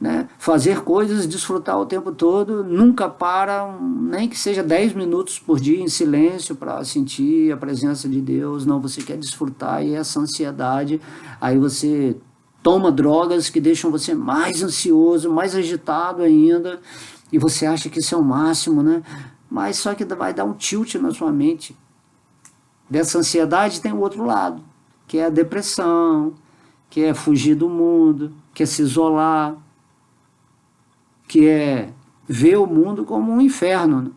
né, fazer coisas, desfrutar o tempo todo, nunca para, nem que seja 10 minutos por dia em silêncio para sentir a presença de Deus. Não, você quer desfrutar e essa ansiedade, aí você toma drogas que deixam você mais ansioso, mais agitado ainda, e você acha que isso é o máximo, né? Mas só que vai dar um tilt na sua mente. Dessa ansiedade tem o outro lado, que é a depressão, que é fugir do mundo, que é se isolar, que é ver o mundo como um inferno, né?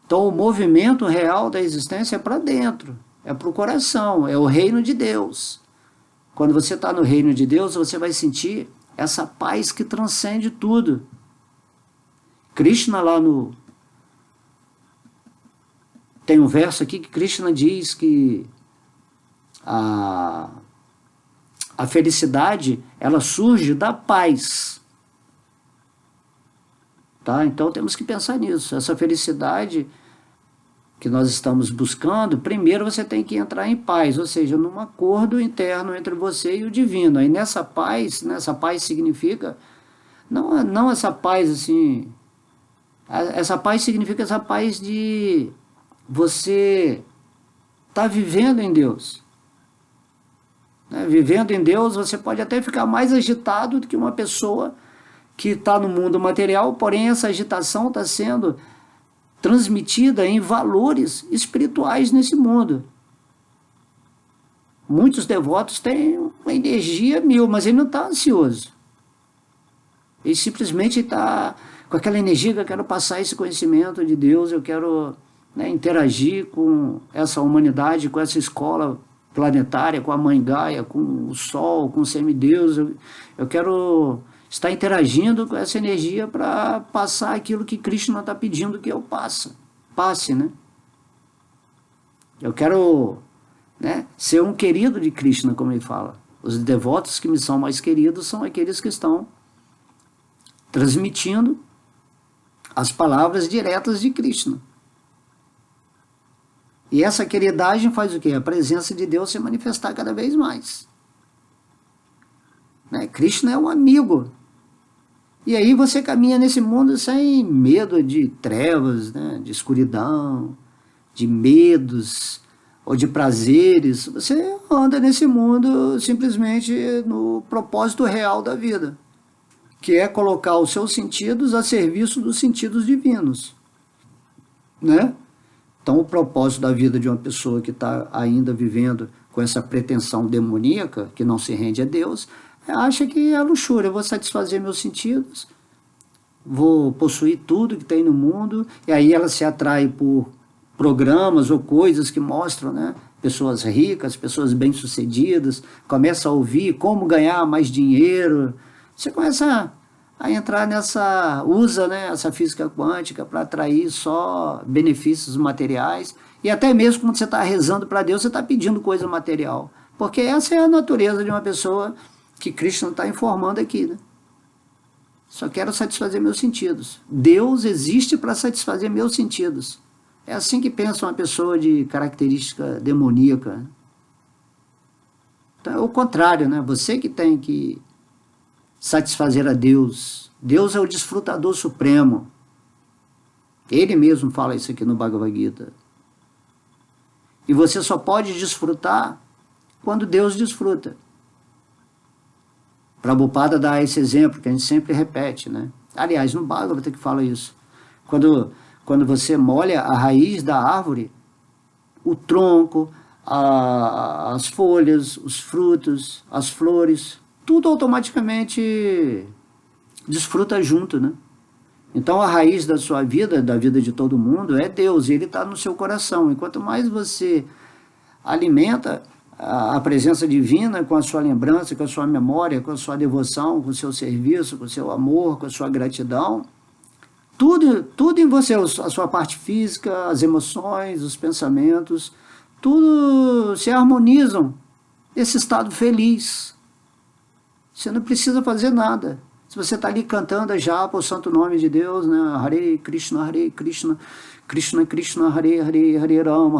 Então o movimento real da existência é para dentro, é para o coração, é o reino de Deus. Quando você está no reino de Deus, você vai sentir essa paz que transcende tudo. Krishna lá no... Tem um verso aqui que Krishna diz que a felicidade, ela surge da paz. Tá? Então temos que pensar nisso. Essa felicidade que nós estamos buscando, primeiro você tem que entrar em paz, ou seja, num acordo interno entre você e o divino. Aí nessa paz significa, não essa paz assim, essa paz significa essa paz de você estar vivendo em Deus. Né? Vivendo em Deus, você pode até ficar mais agitado do que uma pessoa que está no mundo material, porém essa agitação está sendo transmitida em valores espirituais nesse mundo. Muitos devotos têm uma energia mil, mas ele não está ansioso. Ele simplesmente está com aquela energia que eu quero passar esse conhecimento de Deus, eu quero, né, interagir com essa humanidade, com essa escola planetária, com a Mãe Gaia, com o Sol, com o semideus. Eu quero está interagindo com essa energia para passar aquilo que Krishna está pedindo que eu passe, né? Eu quero, né, ser um querido de Krishna, como ele fala. Os devotos que me são mais queridos são aqueles que estão transmitindo as palavras diretas de Krishna. E essa queridagem faz o quê? A presença de Deus se manifestar cada vez mais. Né? Krishna é um amigo. E aí você caminha nesse mundo sem medo de trevas, né? De escuridão, de medos ou de prazeres. Você anda nesse mundo simplesmente no propósito real da vida, que é colocar os seus sentidos a serviço dos sentidos divinos, né? Então o propósito da vida de uma pessoa que está ainda vivendo com essa pretensão demoníaca, que não se rende a Deus, acha que é luxúria. Eu vou satisfazer meus sentidos, vou possuir tudo que tem no mundo, e aí ela se atrai por programas ou coisas que mostram, né, pessoas ricas, pessoas bem-sucedidas, começa a ouvir como ganhar mais dinheiro, você começa a entrar nessa, usa, né, essa física quântica para atrair só benefícios materiais, e até mesmo quando você está rezando para Deus, você está pedindo coisa material, porque essa é a natureza de uma pessoa que Krishna está informando aqui, né? Só quero satisfazer meus sentidos. Deus existe para satisfazer meus sentidos. É assim que pensa uma pessoa de característica demoníaca. Então é o contrário, né? Você que tem que satisfazer a Deus. Deus é o desfrutador supremo. Ele mesmo fala isso aqui no Bhagavad Gita. E você só pode desfrutar quando Deus desfruta. Prabhupada dá esse exemplo que a gente sempre repete, né? Aliás, no Bhagavad que fala isso. Quando você molha a raiz da árvore, o tronco, as folhas, os frutos, as flores, tudo automaticamente desfruta junto, né? Então a raiz da sua vida, da vida de todo mundo, é Deus, e Ele está no seu coração. E quanto mais você alimenta a presença divina com a sua lembrança, com a sua memória, com a sua devoção, com o seu serviço, com o seu amor, com a sua gratidão, tudo em você, a sua parte física, as emoções, os pensamentos, tudo se harmonizam nesse estado feliz. Você não precisa fazer nada. Se você está ali cantando a japa, o santo nome de Deus, né? Hare Krishna, Krishna Krishna, Hare Hare, Hare Rama,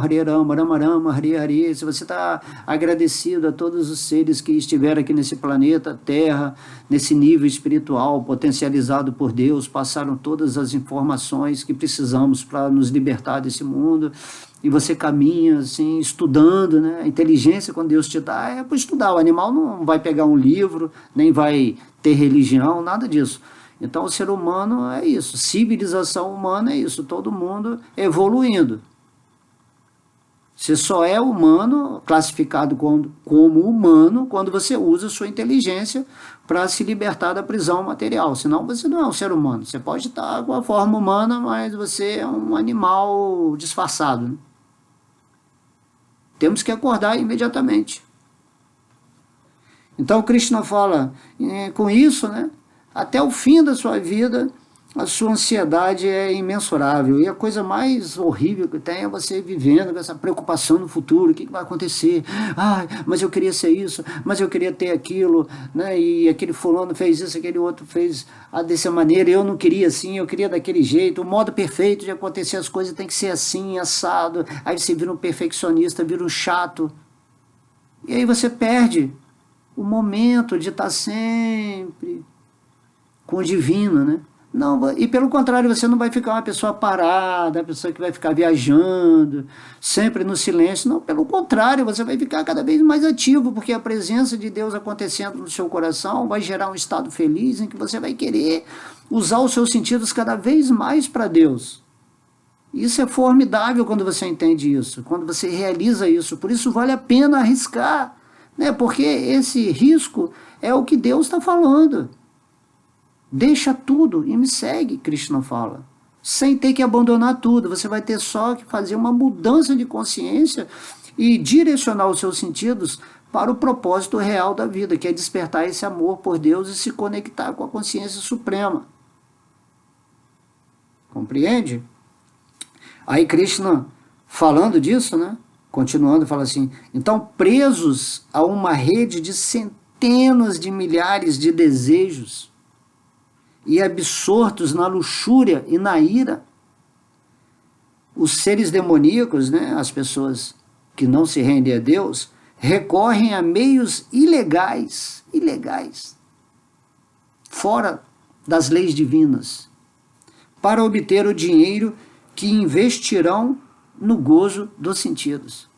Rama Rama, Hare Hare. Se você está agradecido a todos os seres que estiveram aqui nesse planeta Terra, nesse nível espiritual, potencializado por Deus, passaram todas as informações que precisamos para nos libertar desse mundo, e você caminha assim, estudando, né? A inteligência, quando Deus te dá, é para estudar. O animal não vai pegar um livro, nem vai ter religião, nada disso. Então o ser humano é isso, civilização humana é isso, todo mundo evoluindo. Você só é humano, classificado como humano, quando você usa sua inteligência para se libertar da prisão material. Senão você não é um ser humano. Você pode estar com a forma humana, mas você é um animal disfarçado, né? Temos que acordar imediatamente. Então Krishna fala, com isso, né, até o fim da sua vida, a sua ansiedade é imensurável. E a coisa mais horrível que tem é você vivendo com essa preocupação no futuro. O que vai acontecer? Ah, mas eu queria ser isso, mas eu queria ter aquilo, né? E aquele fulano fez isso, aquele outro fez dessa maneira. Eu não queria assim, eu queria daquele jeito. O modo perfeito de acontecer as coisas tem que ser assim, assado. Aí você vira um perfeccionista, vira um chato. E aí você perde o momento de estar sempre com o divino, né? Não, e pelo contrário, você não vai ficar uma pessoa parada, uma pessoa que vai ficar viajando, sempre no silêncio. Não, pelo contrário, você vai ficar cada vez mais ativo, porque a presença de Deus acontecendo no seu coração vai gerar um estado feliz em que você vai querer usar os seus sentidos cada vez mais para Deus. Isso é formidável quando você entende isso, quando você realiza isso. Por isso vale a pena arriscar, né? Porque esse risco é o que Deus está falando. Deixa tudo e me segue, Krishna fala. Sem ter que abandonar tudo. Você vai ter só que fazer uma mudança de consciência e direcionar os seus sentidos para o propósito real da vida, que é despertar esse amor por Deus e se conectar com a consciência suprema. Compreende? Aí Krishna, falando disso, né? Continuando, fala assim, então presos a uma rede de centenas de milhares de desejos, e absortos na luxúria e na ira, os seres demoníacos, né, as pessoas que não se rendem a Deus, recorrem a meios ilegais, fora das leis divinas, para obter o dinheiro que investirão no gozo dos sentidos.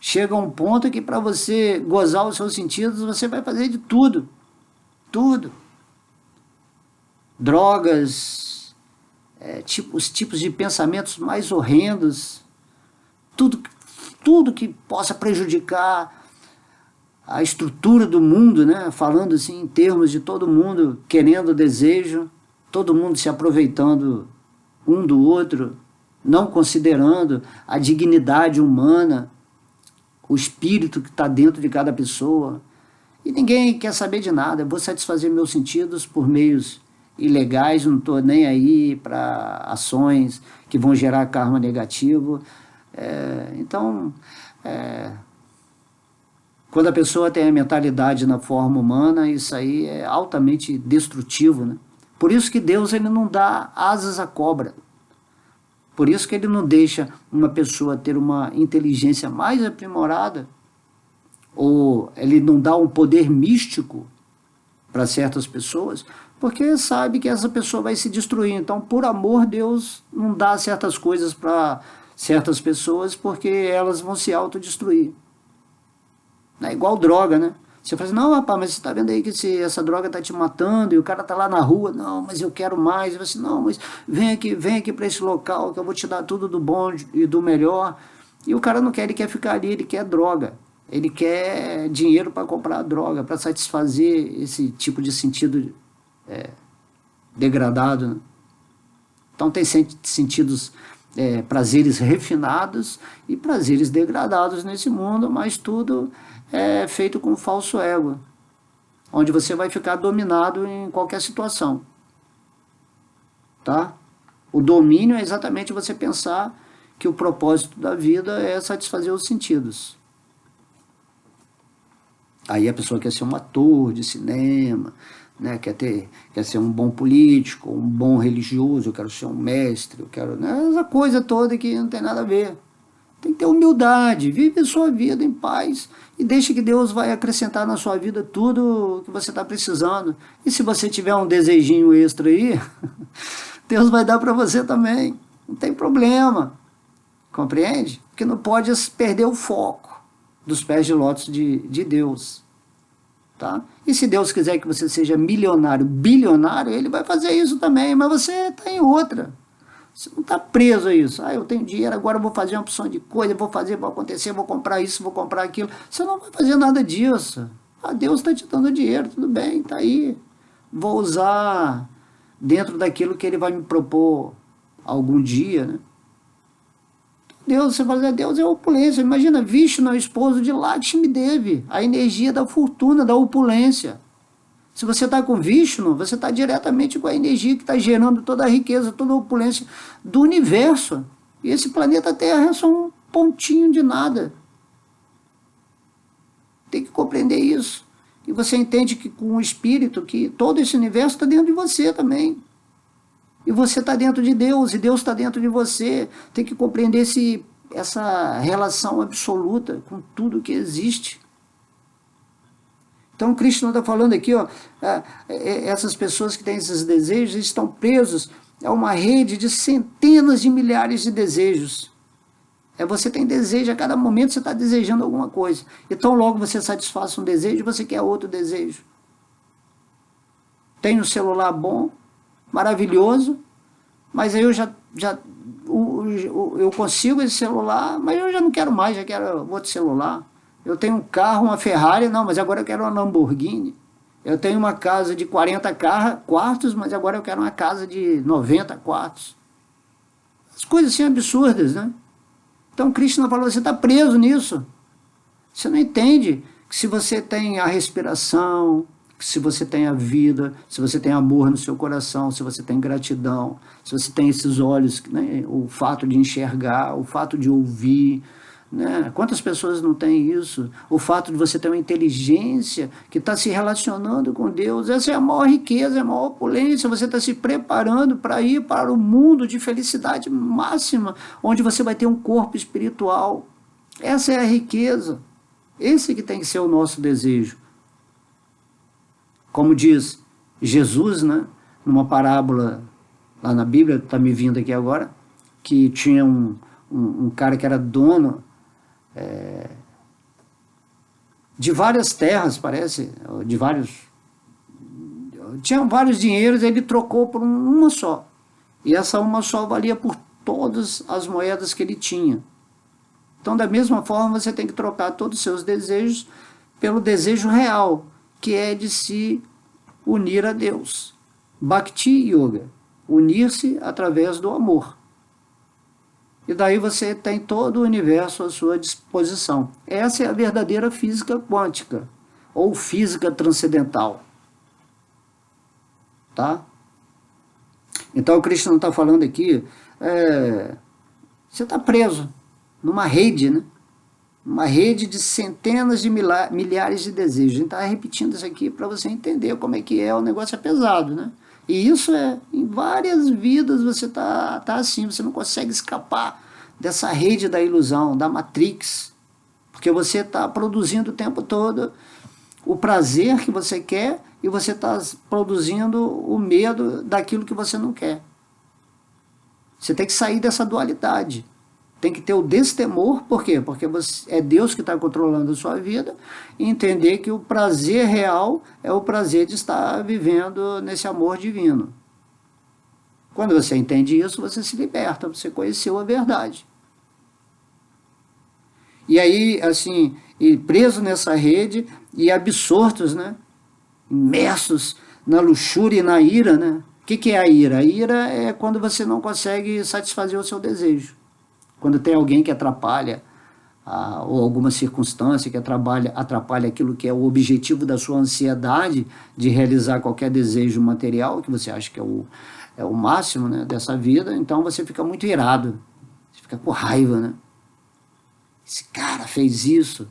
Chega um ponto que para você gozar os seus sentidos, você vai fazer de tudo, tudo. Drogas, os tipos de pensamentos mais horrendos, tudo que possa prejudicar a estrutura do mundo, né? Falando assim em termos de todo mundo querendo desejo, todo mundo se aproveitando um do outro, não considerando a dignidade humana, o espírito que está dentro de cada pessoa. E ninguém quer saber de nada. Eu vou satisfazer meus sentidos por meios ilegais, não estou nem aí para ações que vão gerar karma negativo. Então, quando a pessoa tem a mentalidade na forma humana, isso aí é altamente destrutivo, né? Por isso que Deus ele não dá asas à cobra. Por isso que ele não deixa uma pessoa ter uma inteligência mais aprimorada, ou ele não dá um poder místico para certas pessoas, porque sabe que essa pessoa vai se destruir. Então, por amor, Deus não dá certas coisas para certas pessoas, porque elas vão se autodestruir. É igual droga, né? Você fala assim, não, rapaz, mas você está vendo aí que essa droga está te matando, e o cara está lá na rua, não, mas eu quero mais. Eu falo assim, não, mas vem aqui para esse local, que eu vou te dar tudo do bom e do melhor. E o cara não quer, ele quer ficar ali, ele quer droga. Ele quer dinheiro para comprar droga, para satisfazer esse tipo de sentido degradado, né? Então tem sentidos, prazeres refinados e prazeres degradados nesse mundo, mas tudo é feito com falso ego, onde você vai ficar dominado em qualquer situação, tá? O domínio é exatamente você pensar que o propósito da vida é satisfazer os sentidos. Aí a pessoa quer ser um ator de cinema, né? Quer ser um bom político, um bom religioso, eu quero ser um mestre, eu quero, né? Essa coisa toda que não tem nada a ver. Tem que ter humildade, vive a sua vida em paz e deixe que Deus vai acrescentar na sua vida tudo que você está precisando. E se você tiver um desejinho extra aí, Deus vai dar para você também. Não tem problema, compreende? Porque não pode perder o foco dos pés de lótus de Deus. Tá? E se Deus quiser que você seja milionário, bilionário, ele vai fazer isso também, mas você está em outra. Você não está preso a isso. Eu tenho dinheiro, agora eu vou fazer uma opção de coisa, vou fazer, vou acontecer, vou comprar isso, vou comprar aquilo. Você não vai fazer nada disso. Deus está te dando dinheiro, tudo bem, está aí. Vou usar dentro daquilo que ele vai me propor algum dia, né? Deus, você fala, Deus é opulência. Imagina, Vishnu é o esposo de Lakshmi Devi, a energia da fortuna, da opulência. Se você está com Vishnu, você está diretamente com a energia que está gerando toda a riqueza, toda a opulência do universo. E esse planeta Terra é só um pontinho de nada. Tem que compreender isso. E você entende que com o Espírito, que todo esse universo está dentro de você também. E você está dentro de Deus, e Deus está dentro de você. Tem que compreender essa relação absoluta com tudo que existe. Então, Krishna está falando aqui, essas pessoas que têm esses desejos estão presos a uma rede de centenas de milhares de desejos. Você tem desejo, a cada momento você está desejando alguma coisa. Então, logo você satisfaz um desejo, você quer outro desejo. Tem um celular bom, maravilhoso, mas aí eu consigo esse celular, mas eu já não quero mais, já quero outro celular. Eu tenho um carro, uma Ferrari, não, mas agora eu quero uma Lamborghini. Eu tenho uma casa de 40 quartos, mas agora eu quero uma casa de 90 quartos. As coisas assim absurdas, né? Então Krishna falou, você está preso nisso. Você não entende que se você tem a respiração, que se você tem a vida, se você tem amor no seu coração, se você tem gratidão, se você tem esses olhos, né, o fato de enxergar, o fato de ouvir, né? Quantas pessoas não têm isso? O fato de você ter uma inteligência que está se relacionando com Deus, essa é a maior riqueza, é a maior opulência. Você está se preparando para ir para o mundo de felicidade máxima, onde você vai ter um corpo espiritual. Essa é a riqueza. Esse que tem que ser o nosso desejo. Como diz Jesus, né, numa parábola lá na Bíblia, está me vindo aqui agora, que tinha um cara que era dono de várias terras, parece, tinha vários dinheiros, ele trocou por uma só, e essa uma só valia por todas as moedas que ele tinha. Então, da mesma forma, você tem que trocar todos os seus desejos pelo desejo real, que é de se unir a Deus. Bhakti Yoga, unir-se através do amor. E daí você tem todo o universo à sua disposição. Essa é a verdadeira física quântica, ou física transcendental. Tá? Então o Krishna está falando aqui, você está preso numa rede, né? Uma rede de centenas de milhares de desejos. A gente está repetindo isso aqui para você entender como é que é, o negócio é pesado, né? E isso em várias vidas você tá assim, você não consegue escapar dessa rede da ilusão, da Matrix, porque você está produzindo o tempo todo o prazer que você quer e você está produzindo o medo daquilo que você não quer. Você tem que sair dessa dualidade. Tem que ter o destemor, por quê? Porque é Deus que está controlando a sua vida, e entender que o prazer real é o prazer de estar vivendo nesse amor divino. Quando você entende isso, você se liberta, você conheceu a verdade. E aí, assim, preso nessa rede e absortos, né? Imersos na luxúria e na ira, né? O que é a ira? A ira é quando você não consegue satisfazer o seu desejo. Quando tem alguém que atrapalha, ou alguma circunstância que atrapalha aquilo que é o objetivo da sua ansiedade de realizar qualquer desejo material, que você acha que é o máximo, né, dessa vida, então você fica muito irado, você fica com raiva, né? Esse cara fez isso,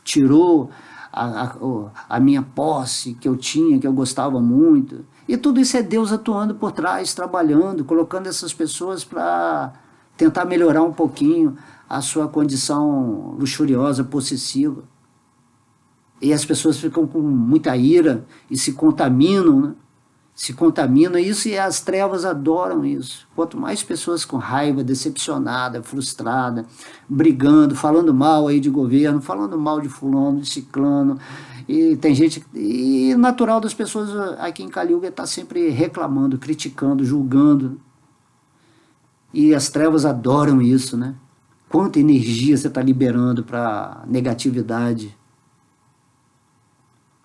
tirou a minha posse que eu tinha, que eu gostava muito. E tudo isso é Deus atuando por trás, trabalhando, colocando essas pessoas para tentar melhorar um pouquinho a sua condição luxuriosa, possessiva. E as pessoas ficam com muita ira e se contaminam, né? Se contaminam, e as trevas adoram isso. Quanto mais pessoas com raiva, decepcionada, frustrada, brigando, falando mal aí de governo, falando mal de fulano, de ciclano, e tem gente, e natural das pessoas aqui em Kali Yuga está sempre reclamando, criticando, julgando, e as trevas adoram isso, né? Quanta energia você está liberando para negatividade.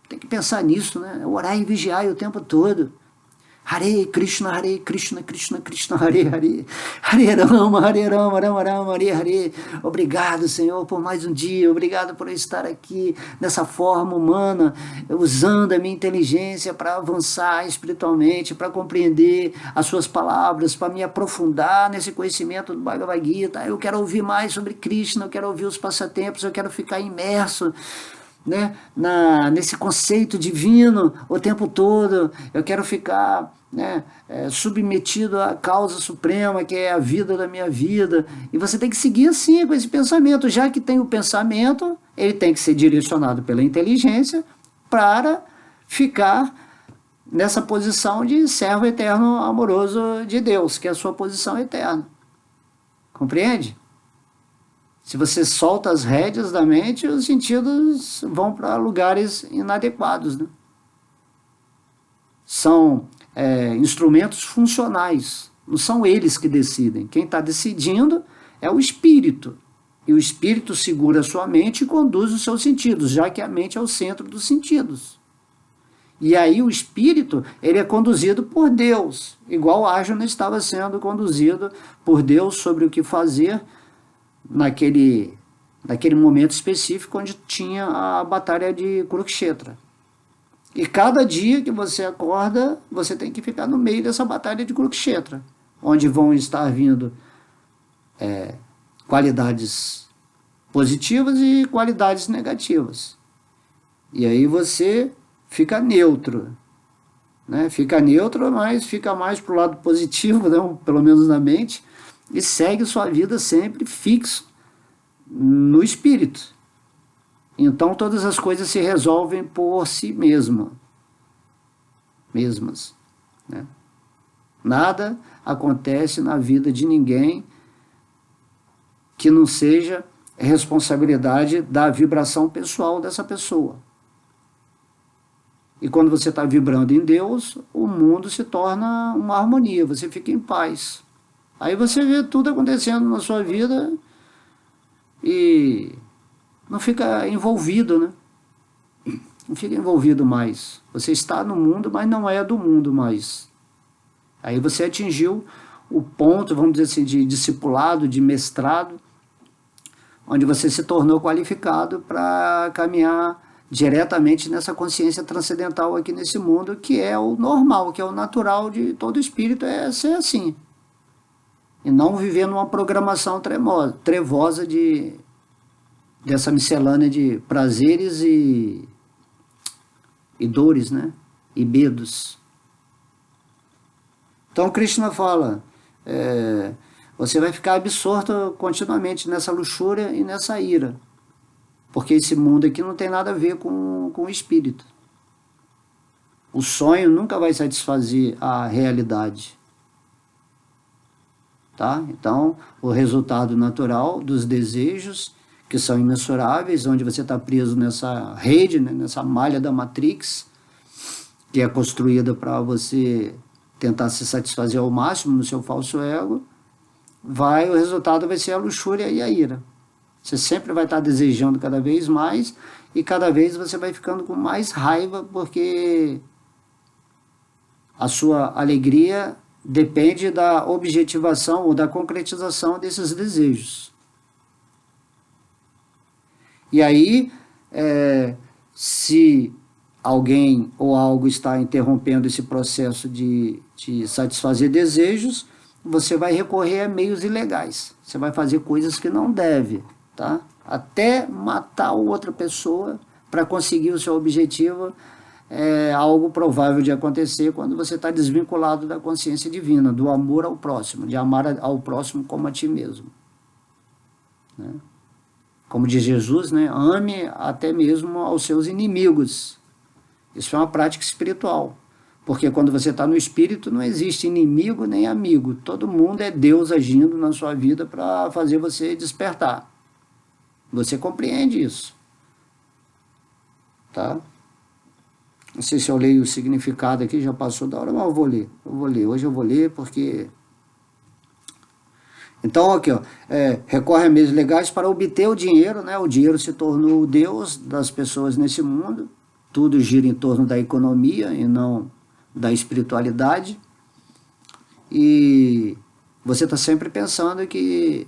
Tem que pensar nisso, né? Orar e vigiar o tempo todo. Hare Krishna, Krishna Krishna, Hare Hare. Hare Rama, Rama Rama, Hare Hare. Obrigado, Senhor, por mais um dia. Obrigado por eu estar aqui nessa forma humana, usando a minha inteligência para avançar espiritualmente, para compreender as suas palavras, para me aprofundar nesse conhecimento do Bhagavad Gita. Eu quero ouvir mais sobre Krishna, eu quero ouvir os passatempos, eu quero ficar imerso, né, nesse conceito divino o tempo todo. Eu quero ficar, né, submetido à causa suprema, que é a vida da minha vida. E você tem que seguir assim, com esse pensamento. Já que tem o pensamento, ele tem que ser direcionado pela inteligência para ficar nessa posição de servo eterno amoroso de Deus, que é a sua posição eterna. Compreende? Se você solta as rédeas da mente, os sentidos vão para lugares inadequados, né? São instrumentos funcionais, não são eles que decidem. Quem está decidindo é o espírito. E o espírito segura a sua mente e conduz os seus sentidos, já que a mente é o centro dos sentidos. E aí o espírito, ele é conduzido por Deus, igual Arjuna estava sendo conduzido por Deus sobre o que fazer naquele momento específico onde tinha a batalha de Kurukshetra. E cada dia que você acorda, você tem que ficar no meio dessa batalha de Kurukshetra, onde vão estar vindo qualidades positivas e qualidades negativas. E aí você fica neutro, né? Fica neutro, mas fica mais para o lado positivo, né? Pelo menos na mente, e segue sua vida sempre fixo no espírito. Então todas as coisas se resolvem por si mesmas, né? Nada acontece na vida de ninguém que não seja responsabilidade da vibração pessoal dessa pessoa. E quando você está vibrando em Deus, o mundo se torna uma harmonia, você fica em paz. Aí você vê tudo acontecendo na sua vida e não fica envolvido, né? Não fica envolvido mais. Você está no mundo, mas não é do mundo mais. Aí você atingiu o ponto, vamos dizer assim, de discipulado, de mestrado, onde você se tornou qualificado para caminhar diretamente nessa consciência transcendental aqui nesse mundo, que é o normal, que é o natural de todo espírito, é ser assim. E não viver numa programação trevosa dessa miscelânea de prazeres e dores, né? E medos. Então Krishna fala, você vai ficar absorto continuamente nessa luxúria e nessa ira, porque esse mundo aqui não tem nada a ver com o espírito. O sonho nunca vai satisfazer a realidade. Tá? Então, o resultado natural dos desejos, que são imensuráveis, onde você está preso nessa rede, né, nessa malha da Matrix, que é construída para você tentar se satisfazer ao máximo no seu falso ego, o resultado vai ser a luxúria e a ira. Você sempre vai estar desejando cada vez mais, e cada vez você vai ficando com mais raiva, porque a sua alegria depende da objetivação ou da concretização desses desejos. E aí, se alguém ou algo está interrompendo esse processo de satisfazer desejos, você vai recorrer a meios ilegais. Você vai fazer coisas que não deve, tá? Até matar outra pessoa para conseguir o seu objetivo. É algo provável de acontecer quando você está desvinculado da consciência divina, do amor ao próximo, de amar ao próximo como a ti mesmo. Né? Como diz Jesus, né? Ame até mesmo aos seus inimigos. Isso é uma prática espiritual, porque quando você está no espírito não existe inimigo nem amigo, todo mundo é Deus agindo na sua vida para fazer você despertar. Você compreende isso, tá? Não sei se eu leio o significado aqui, já passou da hora, mas eu vou ler. Hoje eu vou ler porque... Então, aqui, ó, recorre a meios legais para obter o dinheiro, né? O dinheiro se tornou o Deus das pessoas nesse mundo. Tudo gira em torno da economia e não da espiritualidade. E você está sempre pensando que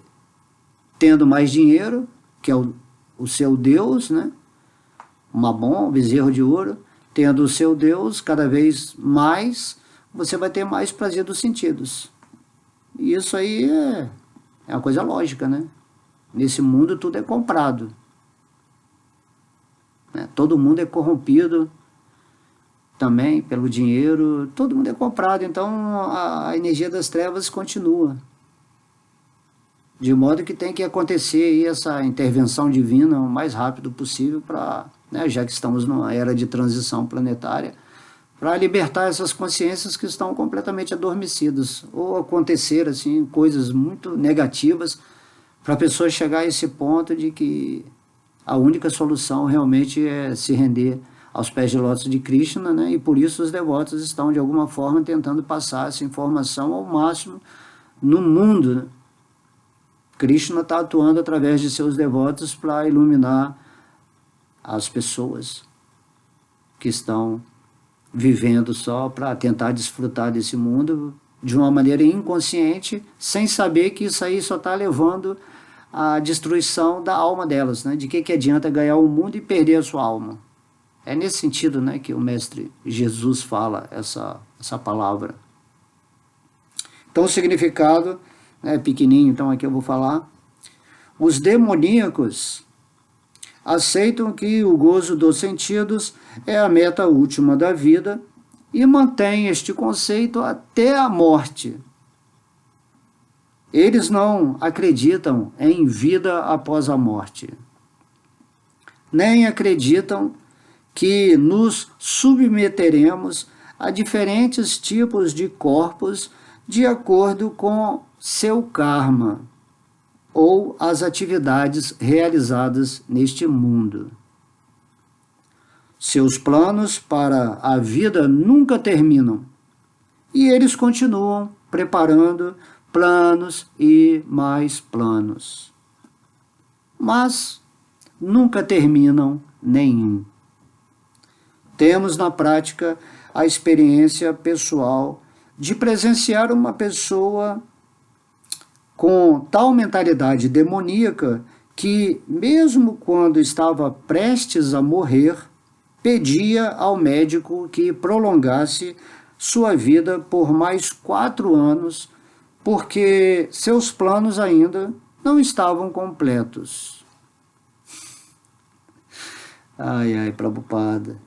tendo mais dinheiro, que é o seu Deus, né? Mamon, um bezerro de ouro, tendo o seu Deus cada vez mais, você vai ter mais prazer dos sentidos. E isso aí é uma coisa lógica, né? Nesse mundo tudo é comprado. Né? Todo mundo é corrompido também pelo dinheiro, todo mundo é comprado, então a energia das trevas continua. De modo que tem que acontecer aí essa intervenção divina o mais rápido possível para, né, já que estamos numa era de transição planetária, para libertar essas consciências que estão completamente adormecidas, ou acontecer assim, coisas muito negativas, para a pessoa chegar a esse ponto de que a única solução realmente é se render aos pés de lótus de Krishna, né? E por isso os devotos estão de alguma forma tentando passar essa informação ao máximo no mundo, né? Krishna está atuando através de seus devotos para iluminar as pessoas que estão vivendo só para tentar desfrutar desse mundo de uma maneira inconsciente, sem saber que isso aí só está levando à destruição da alma delas, né? De que adianta ganhar o mundo e perder a sua alma? É nesse sentido, né, que o Mestre Jesus fala essa palavra. Então o significado... pequenininho, então aqui eu vou falar. Os demoníacos aceitam que o gozo dos sentidos é a meta última da vida e mantêm este conceito até a morte. Eles não acreditam em vida após a morte, nem acreditam que nos submeteremos a diferentes tipos de corpos de acordo com seu karma ou as atividades realizadas neste mundo. Seus planos para a vida nunca terminam e eles continuam preparando planos e mais planos. Mas nunca terminam nenhum. Temos na prática a experiência pessoal de presenciar uma pessoa com tal mentalidade demoníaca que, mesmo quando estava prestes a morrer, pedia ao médico que prolongasse sua vida por mais 4 anos, porque seus planos ainda não estavam completos. Ai, ai, Prabhupada.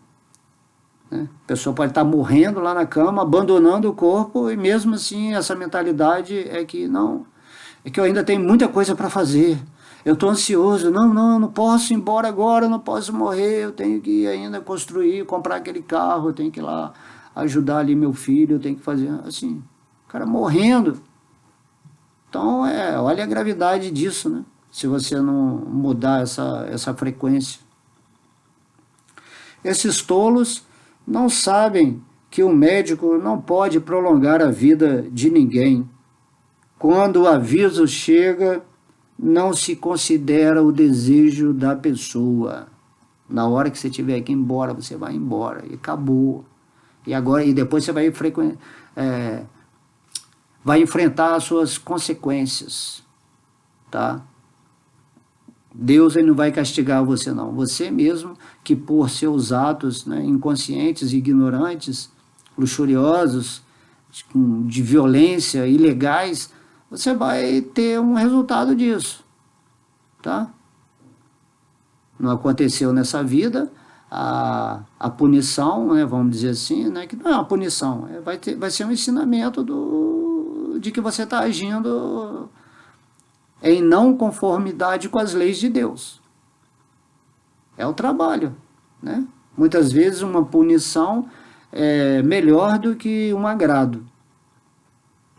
A pessoa pode estar morrendo lá na cama, abandonando o corpo, e mesmo assim essa mentalidade é que não, é que eu ainda tenho muita coisa para fazer. Eu estou ansioso, eu não posso ir embora agora, eu não posso morrer, eu tenho que ainda construir, comprar aquele carro, eu tenho que ir lá ajudar ali meu filho, eu tenho que fazer assim, o cara morrendo. Então, olha a gravidade disso, né? Se você não mudar essa frequência. Esses tolos não sabem que o médico não pode prolongar a vida de ninguém. Quando o aviso chega, não se considera o desejo da pessoa. Na hora que você tiver que ir embora, você vai embora e acabou. E depois você vai enfrentar as suas consequências, tá? Deus ele não vai castigar você não. Você mesmo que por seus atos, né, inconscientes, ignorantes, luxuriosos, de violência, ilegais, você vai ter um resultado disso, tá? Não aconteceu nessa vida, a punição, né, vamos dizer assim, né, que não é uma punição, vai ser um ensinamento de que você está agindo em não conformidade com as leis de Deus. É o trabalho, né? Muitas vezes uma punição é melhor do que um agrado.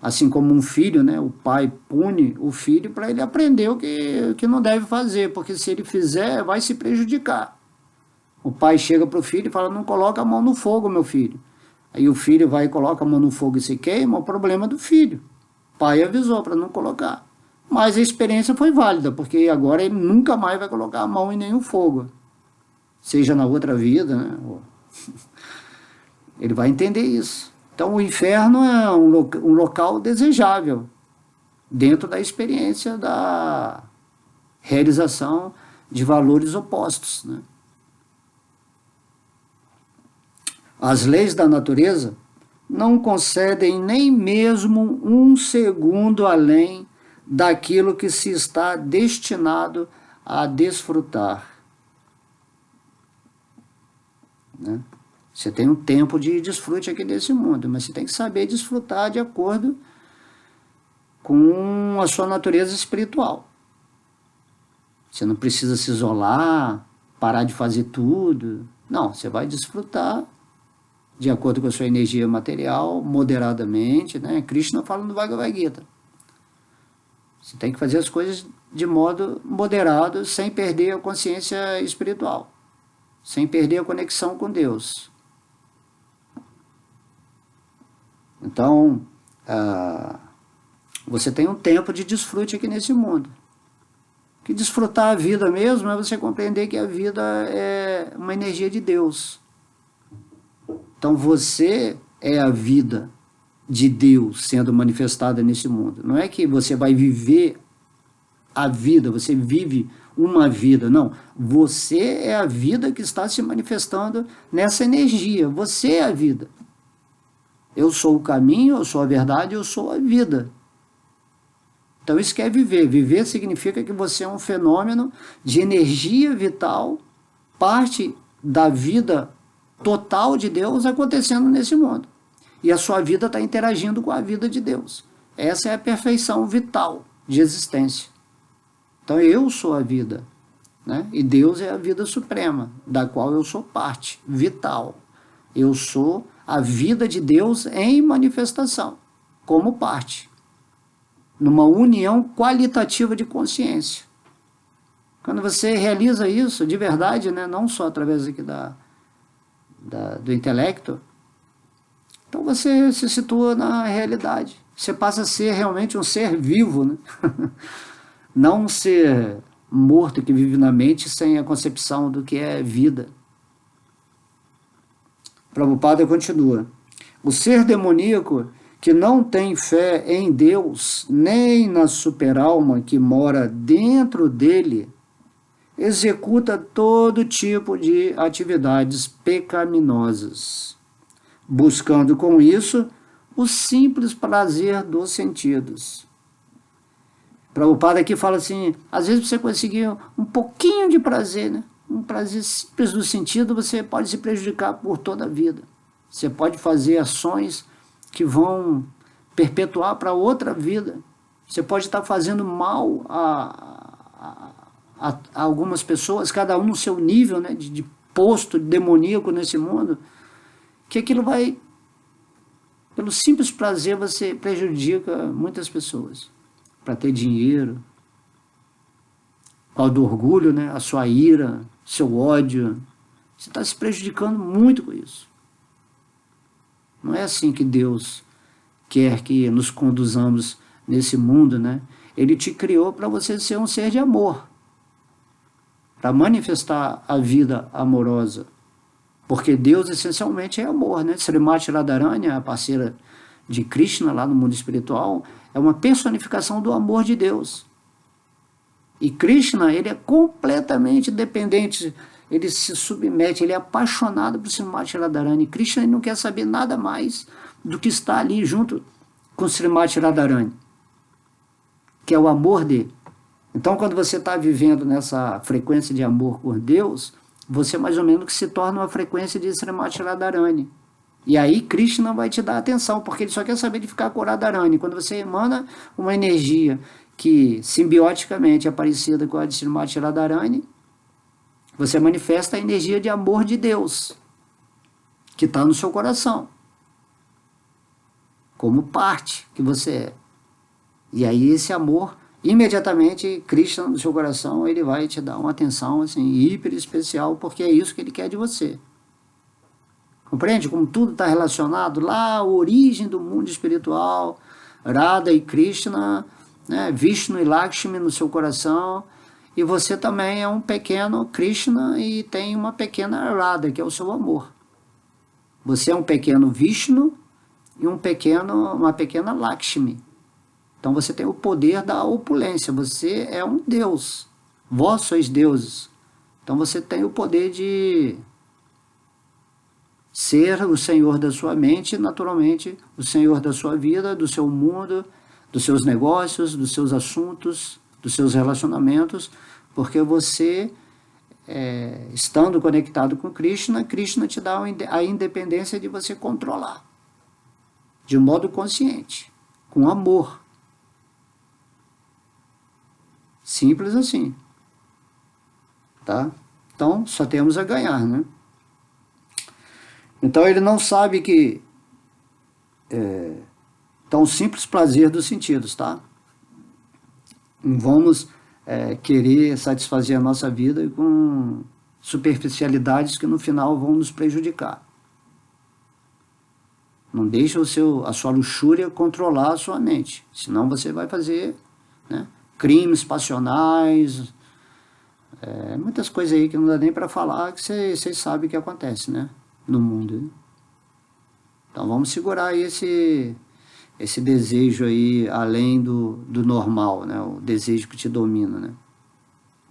Assim como um filho, né? O pai pune o filho para ele aprender o que não deve fazer, porque se ele fizer, vai se prejudicar. O pai chega para o filho e fala, não coloca a mão no fogo, meu filho. Aí o filho vai e coloca a mão no fogo e se queima, é o problema do filho. O pai avisou para não colocar. Mas a experiência foi válida, porque agora ele nunca mais vai colocar a mão em nenhum fogo. Seja na outra vida, né? Ele vai entender isso. Então o inferno é um local desejável, dentro da experiência da realização de valores opostos, né? As leis da natureza não concedem nem mesmo um segundo além daquilo que se está destinado a desfrutar, né? Você tem um tempo de desfrute aqui desse mundo, mas você tem que saber desfrutar de acordo com a sua natureza espiritual. Você não precisa se isolar, parar de fazer tudo. Não, você vai desfrutar de acordo com a sua energia material, moderadamente, né? Krishna fala no Bhagavad Gita. Você tem que fazer as coisas de modo moderado, sem perder a consciência espiritual, sem perder a conexão com Deus. Então, você tem um tempo de desfrute aqui nesse mundo. Que desfrutar a vida mesmo é você compreender que a vida é uma energia de Deus. Então você é a vida de Deus sendo manifestada nesse mundo. Não é que você vai viver a vida, você vive uma vida, não. Você é a vida que está se manifestando nessa energia. Você é a vida. Eu sou o caminho, eu sou a verdade, eu sou a vida. Então isso que é viver. Viver significa que você é um fenômeno de energia vital, parte da vida total de Deus acontecendo nesse mundo. E a sua vida está interagindo com a vida de Deus. Essa é a perfeição vital de existência. Então eu sou a vida, né? E Deus é a vida suprema, da qual eu sou parte vital. Eu sou a vida de Deus em manifestação, como parte, numa união qualitativa de consciência. Quando você realiza isso de verdade, né? Não só através aqui do intelecto, então você se situa na realidade. Você passa a ser realmente um ser vivo, né? Não um ser morto que vive na mente sem a concepção do que é vida. Prabhupada continua. O ser demoníaco que não tem fé em Deus, nem na superalma que mora dentro dele, executa todo tipo de atividades pecaminosas, buscando com isso o simples prazer dos sentidos. Prabhupada aqui fala assim, às vezes você conseguir um pouquinho de prazer, né? Um prazer simples do sentido, você pode se prejudicar por toda a vida. Você pode fazer ações que vão perpetuar para outra vida. Você pode estar fazendo mal a algumas pessoas, cada um no seu nível, né, de posto demoníaco nesse mundo, que aquilo vai, pelo simples prazer, você prejudica muitas pessoas. Para ter dinheiro, por causa do orgulho, né, a sua ira, seu ódio, você está se prejudicando muito com isso. Não é assim que Deus quer que nos conduzamos nesse mundo, né? Ele te criou para você ser um ser de amor, para manifestar a vida amorosa, porque Deus essencialmente é amor, né? Srimati Radharani, a parceira de Krishna lá no mundo espiritual, é uma personificação do amor de Deus. E Krishna, ele é completamente dependente, ele se submete, ele é apaixonado por Srimati Radharani. Krishna, ele não quer saber nada mais do que estar ali junto com Srimati Radharani, que é o amor dele. Então, quando você está vivendo nessa frequência de amor por Deus, você mais ou menos que se torna uma frequência de Srimati Radharani. E aí Krishna vai te dar atenção, porque ele só quer saber de ficar com Radharani. Quando você emana uma energia que simbioticamente é parecida com a de Srimati Radharani, você manifesta a energia de amor de Deus, que está no seu coração, como parte que você é. E aí esse amor, imediatamente, Krishna no seu coração, ele vai te dar uma atenção assim, hiper especial, porque é isso que ele quer de você. Compreende como tudo está relacionado lá, a origem do mundo espiritual, Radha e Krishna, né, Vishnu e Lakshmi no seu coração, e você também é um pequeno Krishna e tem uma pequena Radha, que é o seu amor. Você é um pequeno Vishnu e uma pequena Lakshmi. Então você tem o poder da opulência, você é um Deus, vós sois deuses. Então você tem o poder de ser o senhor da sua mente, naturalmente o senhor da sua vida, do seu mundo, dos seus negócios, dos seus assuntos, dos seus relacionamentos, porque você, estando conectado com Krishna, Krishna te dá a independência de você controlar, de modo consciente, com amor. Simples assim. Tá? Então, só temos a ganhar, né? Então, ele não sabe que tão simples prazer dos sentidos, tá? Não vamos querer satisfazer a nossa vida com superficialidades que no final vão nos prejudicar. Não deixa a sua luxúria controlar a sua mente, senão você vai fazer, né, crimes passionais, muitas coisas aí que não dá nem para falar, que vocês sabem o que acontece, né, no mundo. Então vamos segurar aí esse desejo aí além do normal, né, o desejo que te domina, né.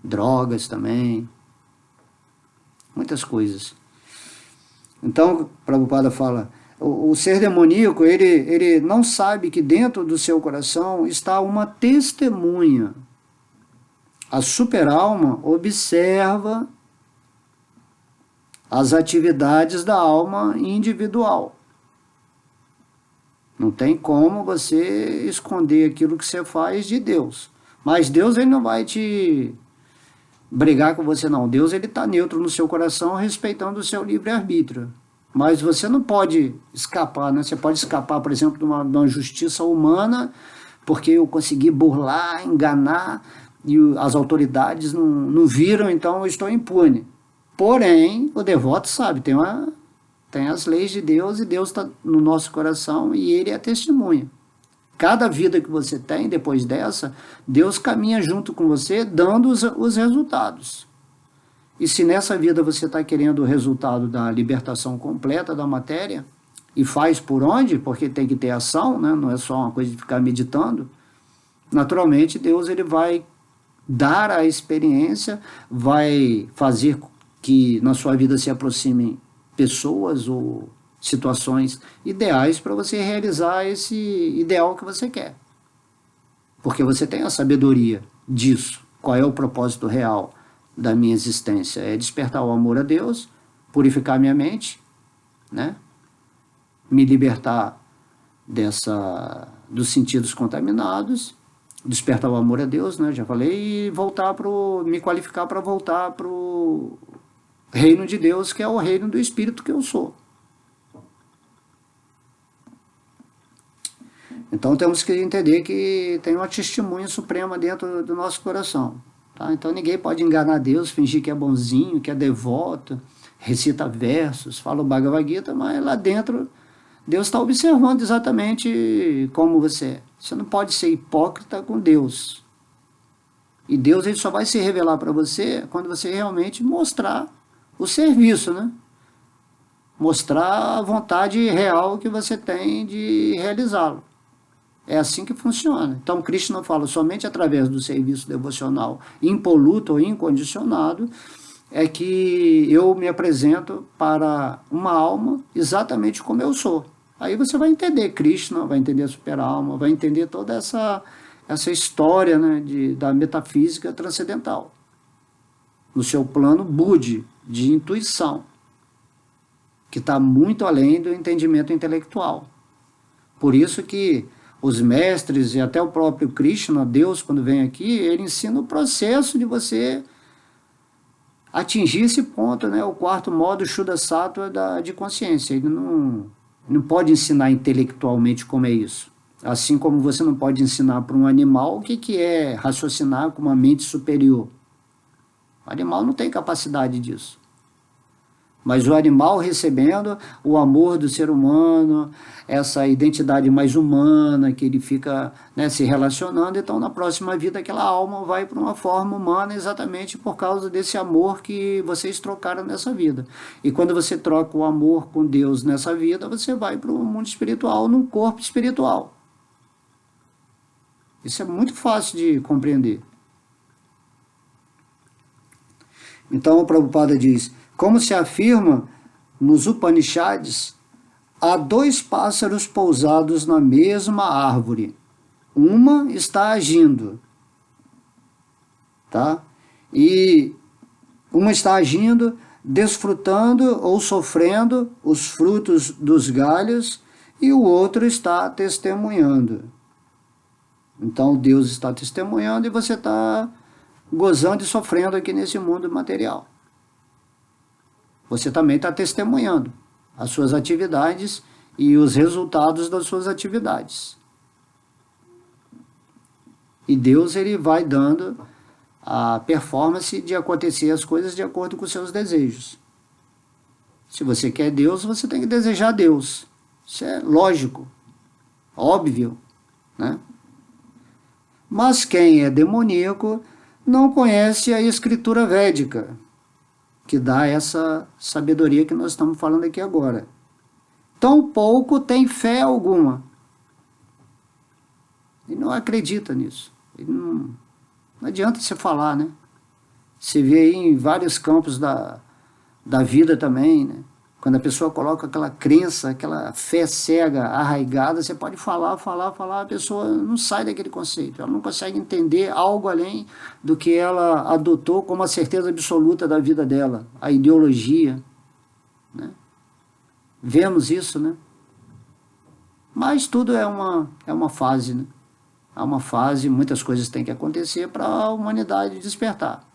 Drogas também, muitas coisas. Então, Prabhupada fala, o ser demoníaco, ele não sabe que dentro do seu coração está uma testemunha. A superalma observa as atividades da alma individual. Não tem como você esconder aquilo que você faz de Deus. Mas Deus, ele não vai te brigar com você, não. Deus, ele está neutro no seu coração, respeitando o seu livre-arbítrio. Mas você não pode escapar, né? Você pode escapar, por exemplo, de uma justiça humana, porque eu consegui burlar, enganar, e as autoridades não viram, então eu estou impune. Porém, o devoto sabe, tem as leis de Deus, e Deus está no nosso coração, e ele é testemunha. Cada vida que você tem, depois dessa, Deus caminha junto com você, dando os resultados. E se nessa vida você está querendo o resultado da libertação completa da matéria, e faz por onde? Porque tem que ter ação, né? Não é só uma coisa de ficar meditando. Naturalmente, Deus, ele vai dar a experiência, vai fazer que na sua vida se aproximem pessoas ou situações ideais para você realizar esse ideal que você quer. Porque você tem a sabedoria disso. Qual é o propósito real da minha existência? É despertar o amor a Deus, purificar minha mente, né? Me libertar dos sentidos contaminados, despertar o amor a Deus, né? Já falei, e me qualificar para voltar para o reino de Deus, que é o reino do Espírito que eu sou. Então temos que entender que tem uma testemunha suprema dentro do nosso coração. Tá? Então ninguém pode enganar Deus, fingir que é bonzinho, que é devoto, recita versos, fala o Bhagavad Gita, mas lá dentro Deus está observando exatamente como você é. Você não pode ser hipócrita com Deus. E Deus ele só vai se revelar para você quando você realmente mostrar o serviço, né? Mostrar a vontade real que você tem de realizá-lo. É assim que funciona. Então, Krishna fala somente através do serviço devocional impoluto ou incondicionado é que eu me apresento para uma alma exatamente como eu sou. Aí você vai entender Krishna, vai entender a super-alma, vai entender toda essa história, né, da metafísica transcendental. No seu plano Budi, de intuição, que está muito além do entendimento intelectual. Por isso que os mestres e até o próprio Krishna, Deus, quando vem aqui, ele ensina o processo de você atingir esse ponto, né? O quarto modo Shuddha Sattva de consciência. Ele não pode ensinar intelectualmente como é isso. Assim como você não pode ensinar para um animal o que é raciocinar com uma mente superior. O animal não tem capacidade disso. Mas o animal recebendo o amor do ser humano, essa identidade mais humana, que ele fica, né, se relacionando, então na próxima vida aquela alma vai para uma forma humana exatamente por causa desse amor que vocês trocaram nessa vida. E quando você troca o amor com Deus nessa vida, você vai para o mundo espiritual, num corpo espiritual. Isso é muito fácil de compreender. Então o Prabhupada diz: como se afirma nos Upanishads, há dois pássaros pousados na mesma árvore. Uma está agindo, tá? E uma está agindo, desfrutando ou sofrendo os frutos dos galhos, e o outro está testemunhando. Então Deus está testemunhando e você está gozando e sofrendo aqui nesse mundo material. Você também está testemunhando as suas atividades e os resultados das suas atividades. E Deus ele vai dando a performance de acontecer as coisas de acordo com os seus desejos. Se você quer Deus, você tem que desejar Deus. Isso é lógico, óbvio, né? Mas quem é demoníaco não conhece a escritura védica, que dá essa sabedoria que nós estamos falando aqui agora. Tampouco tem fé alguma. Ele não acredita nisso. Ele não adianta você falar, né? Você vê aí em vários campos da vida também, né? Quando a pessoa coloca aquela crença, aquela fé cega, arraigada, você pode falar, a pessoa não sai daquele conceito. Ela não consegue entender algo além do que ela adotou como a certeza absoluta da vida dela, a ideologia, né? Vemos isso, né? Mas tudo é uma fase, né? É uma fase, muitas coisas têm que acontecer para a humanidade despertar.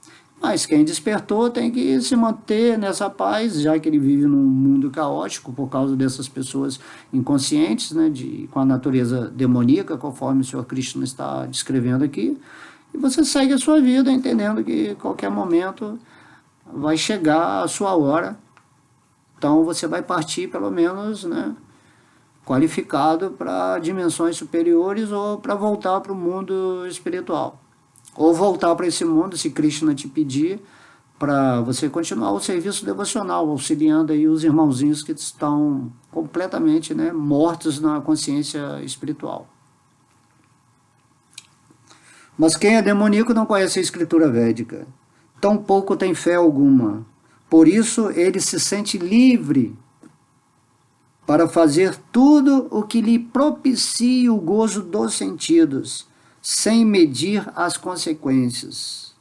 Mas quem despertou tem que se manter nessa paz, já que ele vive num mundo caótico por causa dessas pessoas inconscientes, né, com a natureza demoníaca, conforme o Sr. Krishna está descrevendo aqui. E você segue a sua vida entendendo que a qualquer momento vai chegar a sua hora. Então você vai partir pelo menos, né, qualificado para dimensões superiores ou para voltar para o mundo espiritual. Ou voltar para esse mundo, se Krishna te pedir, para você continuar o serviço devocional, auxiliando aí os irmãozinhos que estão completamente, né, mortos na consciência espiritual. Mas quem é demoníaco não conhece a escritura védica, tampouco tem fé alguma. Por isso ele se sente livre para fazer tudo o que lhe propicie o gozo dos sentidos, sem medir as consequências.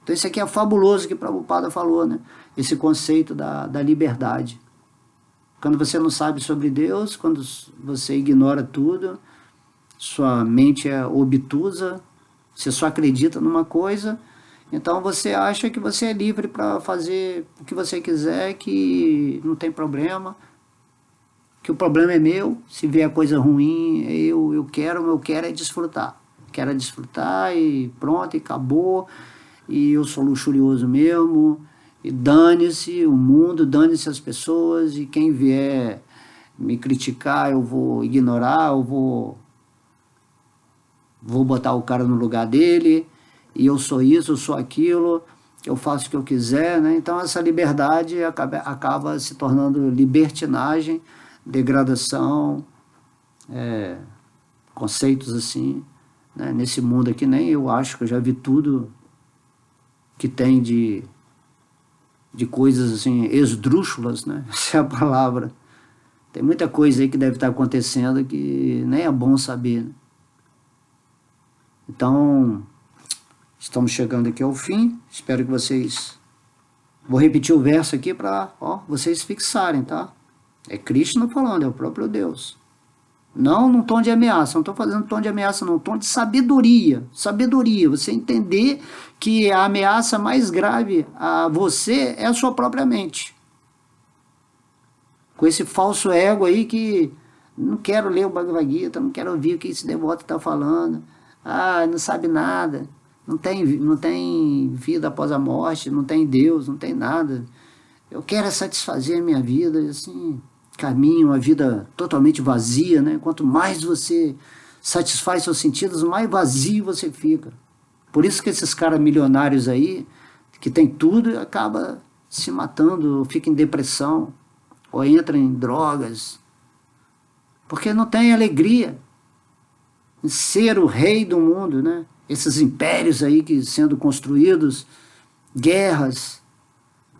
Então isso aqui é fabuloso que Prabhupada falou, né? Esse conceito da liberdade. Quando você não sabe sobre Deus, quando você ignora tudo, sua mente é obtusa, você só acredita numa coisa, então você acha que você é livre para fazer o que você quiser, que não tem problema, que o problema é meu, se vier coisa ruim, eu quero é desfrutar. Quero é desfrutar e pronto, e acabou, e eu sou luxurioso mesmo, e dane-se o mundo, dane-se as pessoas, e quem vier me criticar eu vou ignorar, eu vou botar o cara no lugar dele, e eu sou isso, eu sou aquilo, eu faço o que eu quiser, né? Então essa liberdade acaba se tornando libertinagem, degradação, conceitos assim, né? Nesse mundo aqui nem eu acho que eu já vi tudo que tem de coisas assim, esdrúxulas, né? Essa é a palavra. Tem muita coisa aí que deve estar acontecendo que nem é bom saber, né? Então, estamos chegando aqui ao fim. Espero que vocês... Vou repetir o verso aqui para vocês fixarem, tá? É Krishna falando, é o próprio Deus. Não num tom de ameaça, não estou fazendo tom de ameaça, não, tom de sabedoria. Sabedoria, você entender que a ameaça mais grave a você é a sua própria mente. Com esse falso ego aí que não quero ler o Bhagavad Gita, não quero ouvir o que esse devoto está falando. Ah, não sabe nada, não tem vida após a morte, não tem Deus, não tem nada. Eu quero satisfazer a minha vida, assim, caminho, uma vida totalmente vazia, né? Quanto mais você satisfaz seus sentidos, mais vazio você fica. Por isso que esses caras milionários aí, que tem tudo, acaba se matando, fica em depressão, ou entra em drogas, porque não tem alegria em ser o rei do mundo, né? Esses impérios aí que sendo construídos, guerras,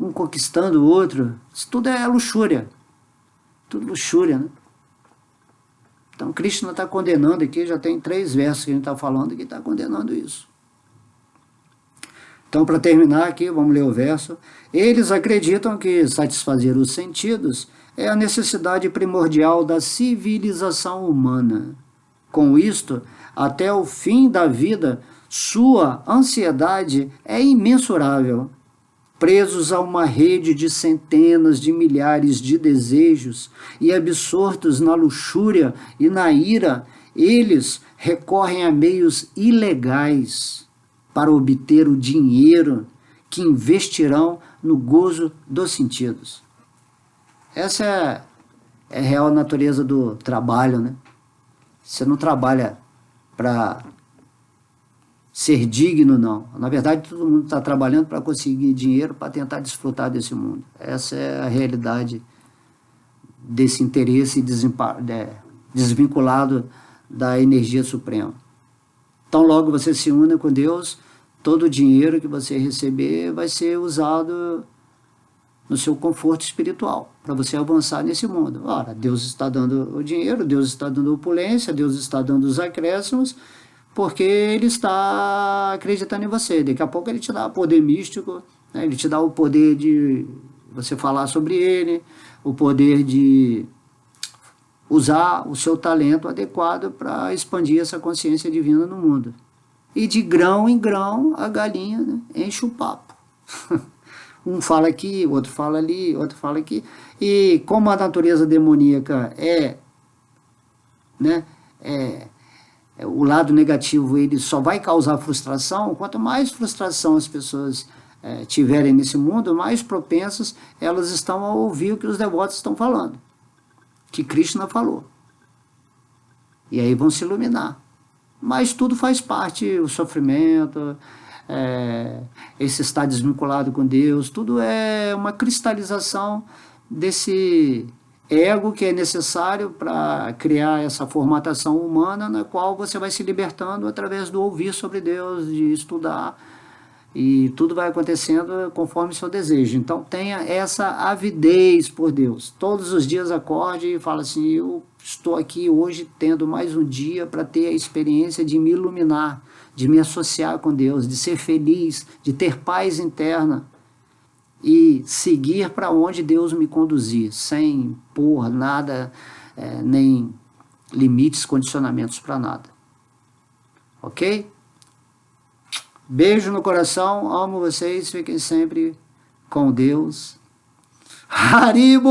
um conquistando o outro, isso tudo é luxúria, tudo luxúria, né? Então Krishna está condenando aqui, já tem 3 versos que a gente está falando que está condenando isso. Então, para terminar aqui, vamos ler o verso. Eles acreditam que satisfazer os sentidos é a necessidade primordial da civilização humana. Com isto, até o fim da vida, sua ansiedade é imensurável. Presos a uma rede de centenas de milhares de desejos e absortos na luxúria e na ira, eles recorrem a meios ilegais para obter o dinheiro que investirão no gozo dos sentidos. Essa é a real natureza do trabalho, né? Você não trabalha para ser digno, não. Na verdade, todo mundo está trabalhando para conseguir dinheiro, para tentar desfrutar desse mundo. Essa é a realidade desse interesse desvinculado da energia suprema. Então, logo você se une com Deus, todo o dinheiro que você receber vai ser usado no seu conforto espiritual, para você avançar nesse mundo. Ora, Deus está dando o dinheiro, Deus está dando a opulência, Deus está dando os acréscimos, porque Ele está acreditando em você. Daqui a pouco Ele te dá poder místico, né? Ele te dá o poder de você falar sobre Ele, o poder de usar o seu talento adequado para expandir essa consciência divina no mundo. E de grão em grão, a galinha, né, enche o papo. Um fala aqui, outro fala ali, outro fala aqui. E como a natureza demoníaca o lado negativo, ele só vai causar frustração, quanto mais frustração as pessoas tiverem nesse mundo, mais propensas elas estão a ouvir o que os devotos estão falando, que Krishna falou. E aí vão se iluminar. Mas tudo faz parte, o sofrimento, esse estar desvinculado com Deus, tudo é uma cristalização desse ego que é necessário para criar essa formatação humana, na qual você vai se libertando através do ouvir sobre Deus, de estudar, e tudo vai acontecendo conforme seu desejo. Então tenha essa avidez por Deus. Todos os dias acorde e fala assim, eu estou aqui hoje tendo mais um dia para ter a experiência de me iluminar, de me associar com Deus, de ser feliz, de ter paz interna e seguir para onde Deus me conduzir, sem pôr nada, nem limites, condicionamentos para nada. Ok? Beijo no coração, amo vocês, fiquem sempre com Deus. Haribo!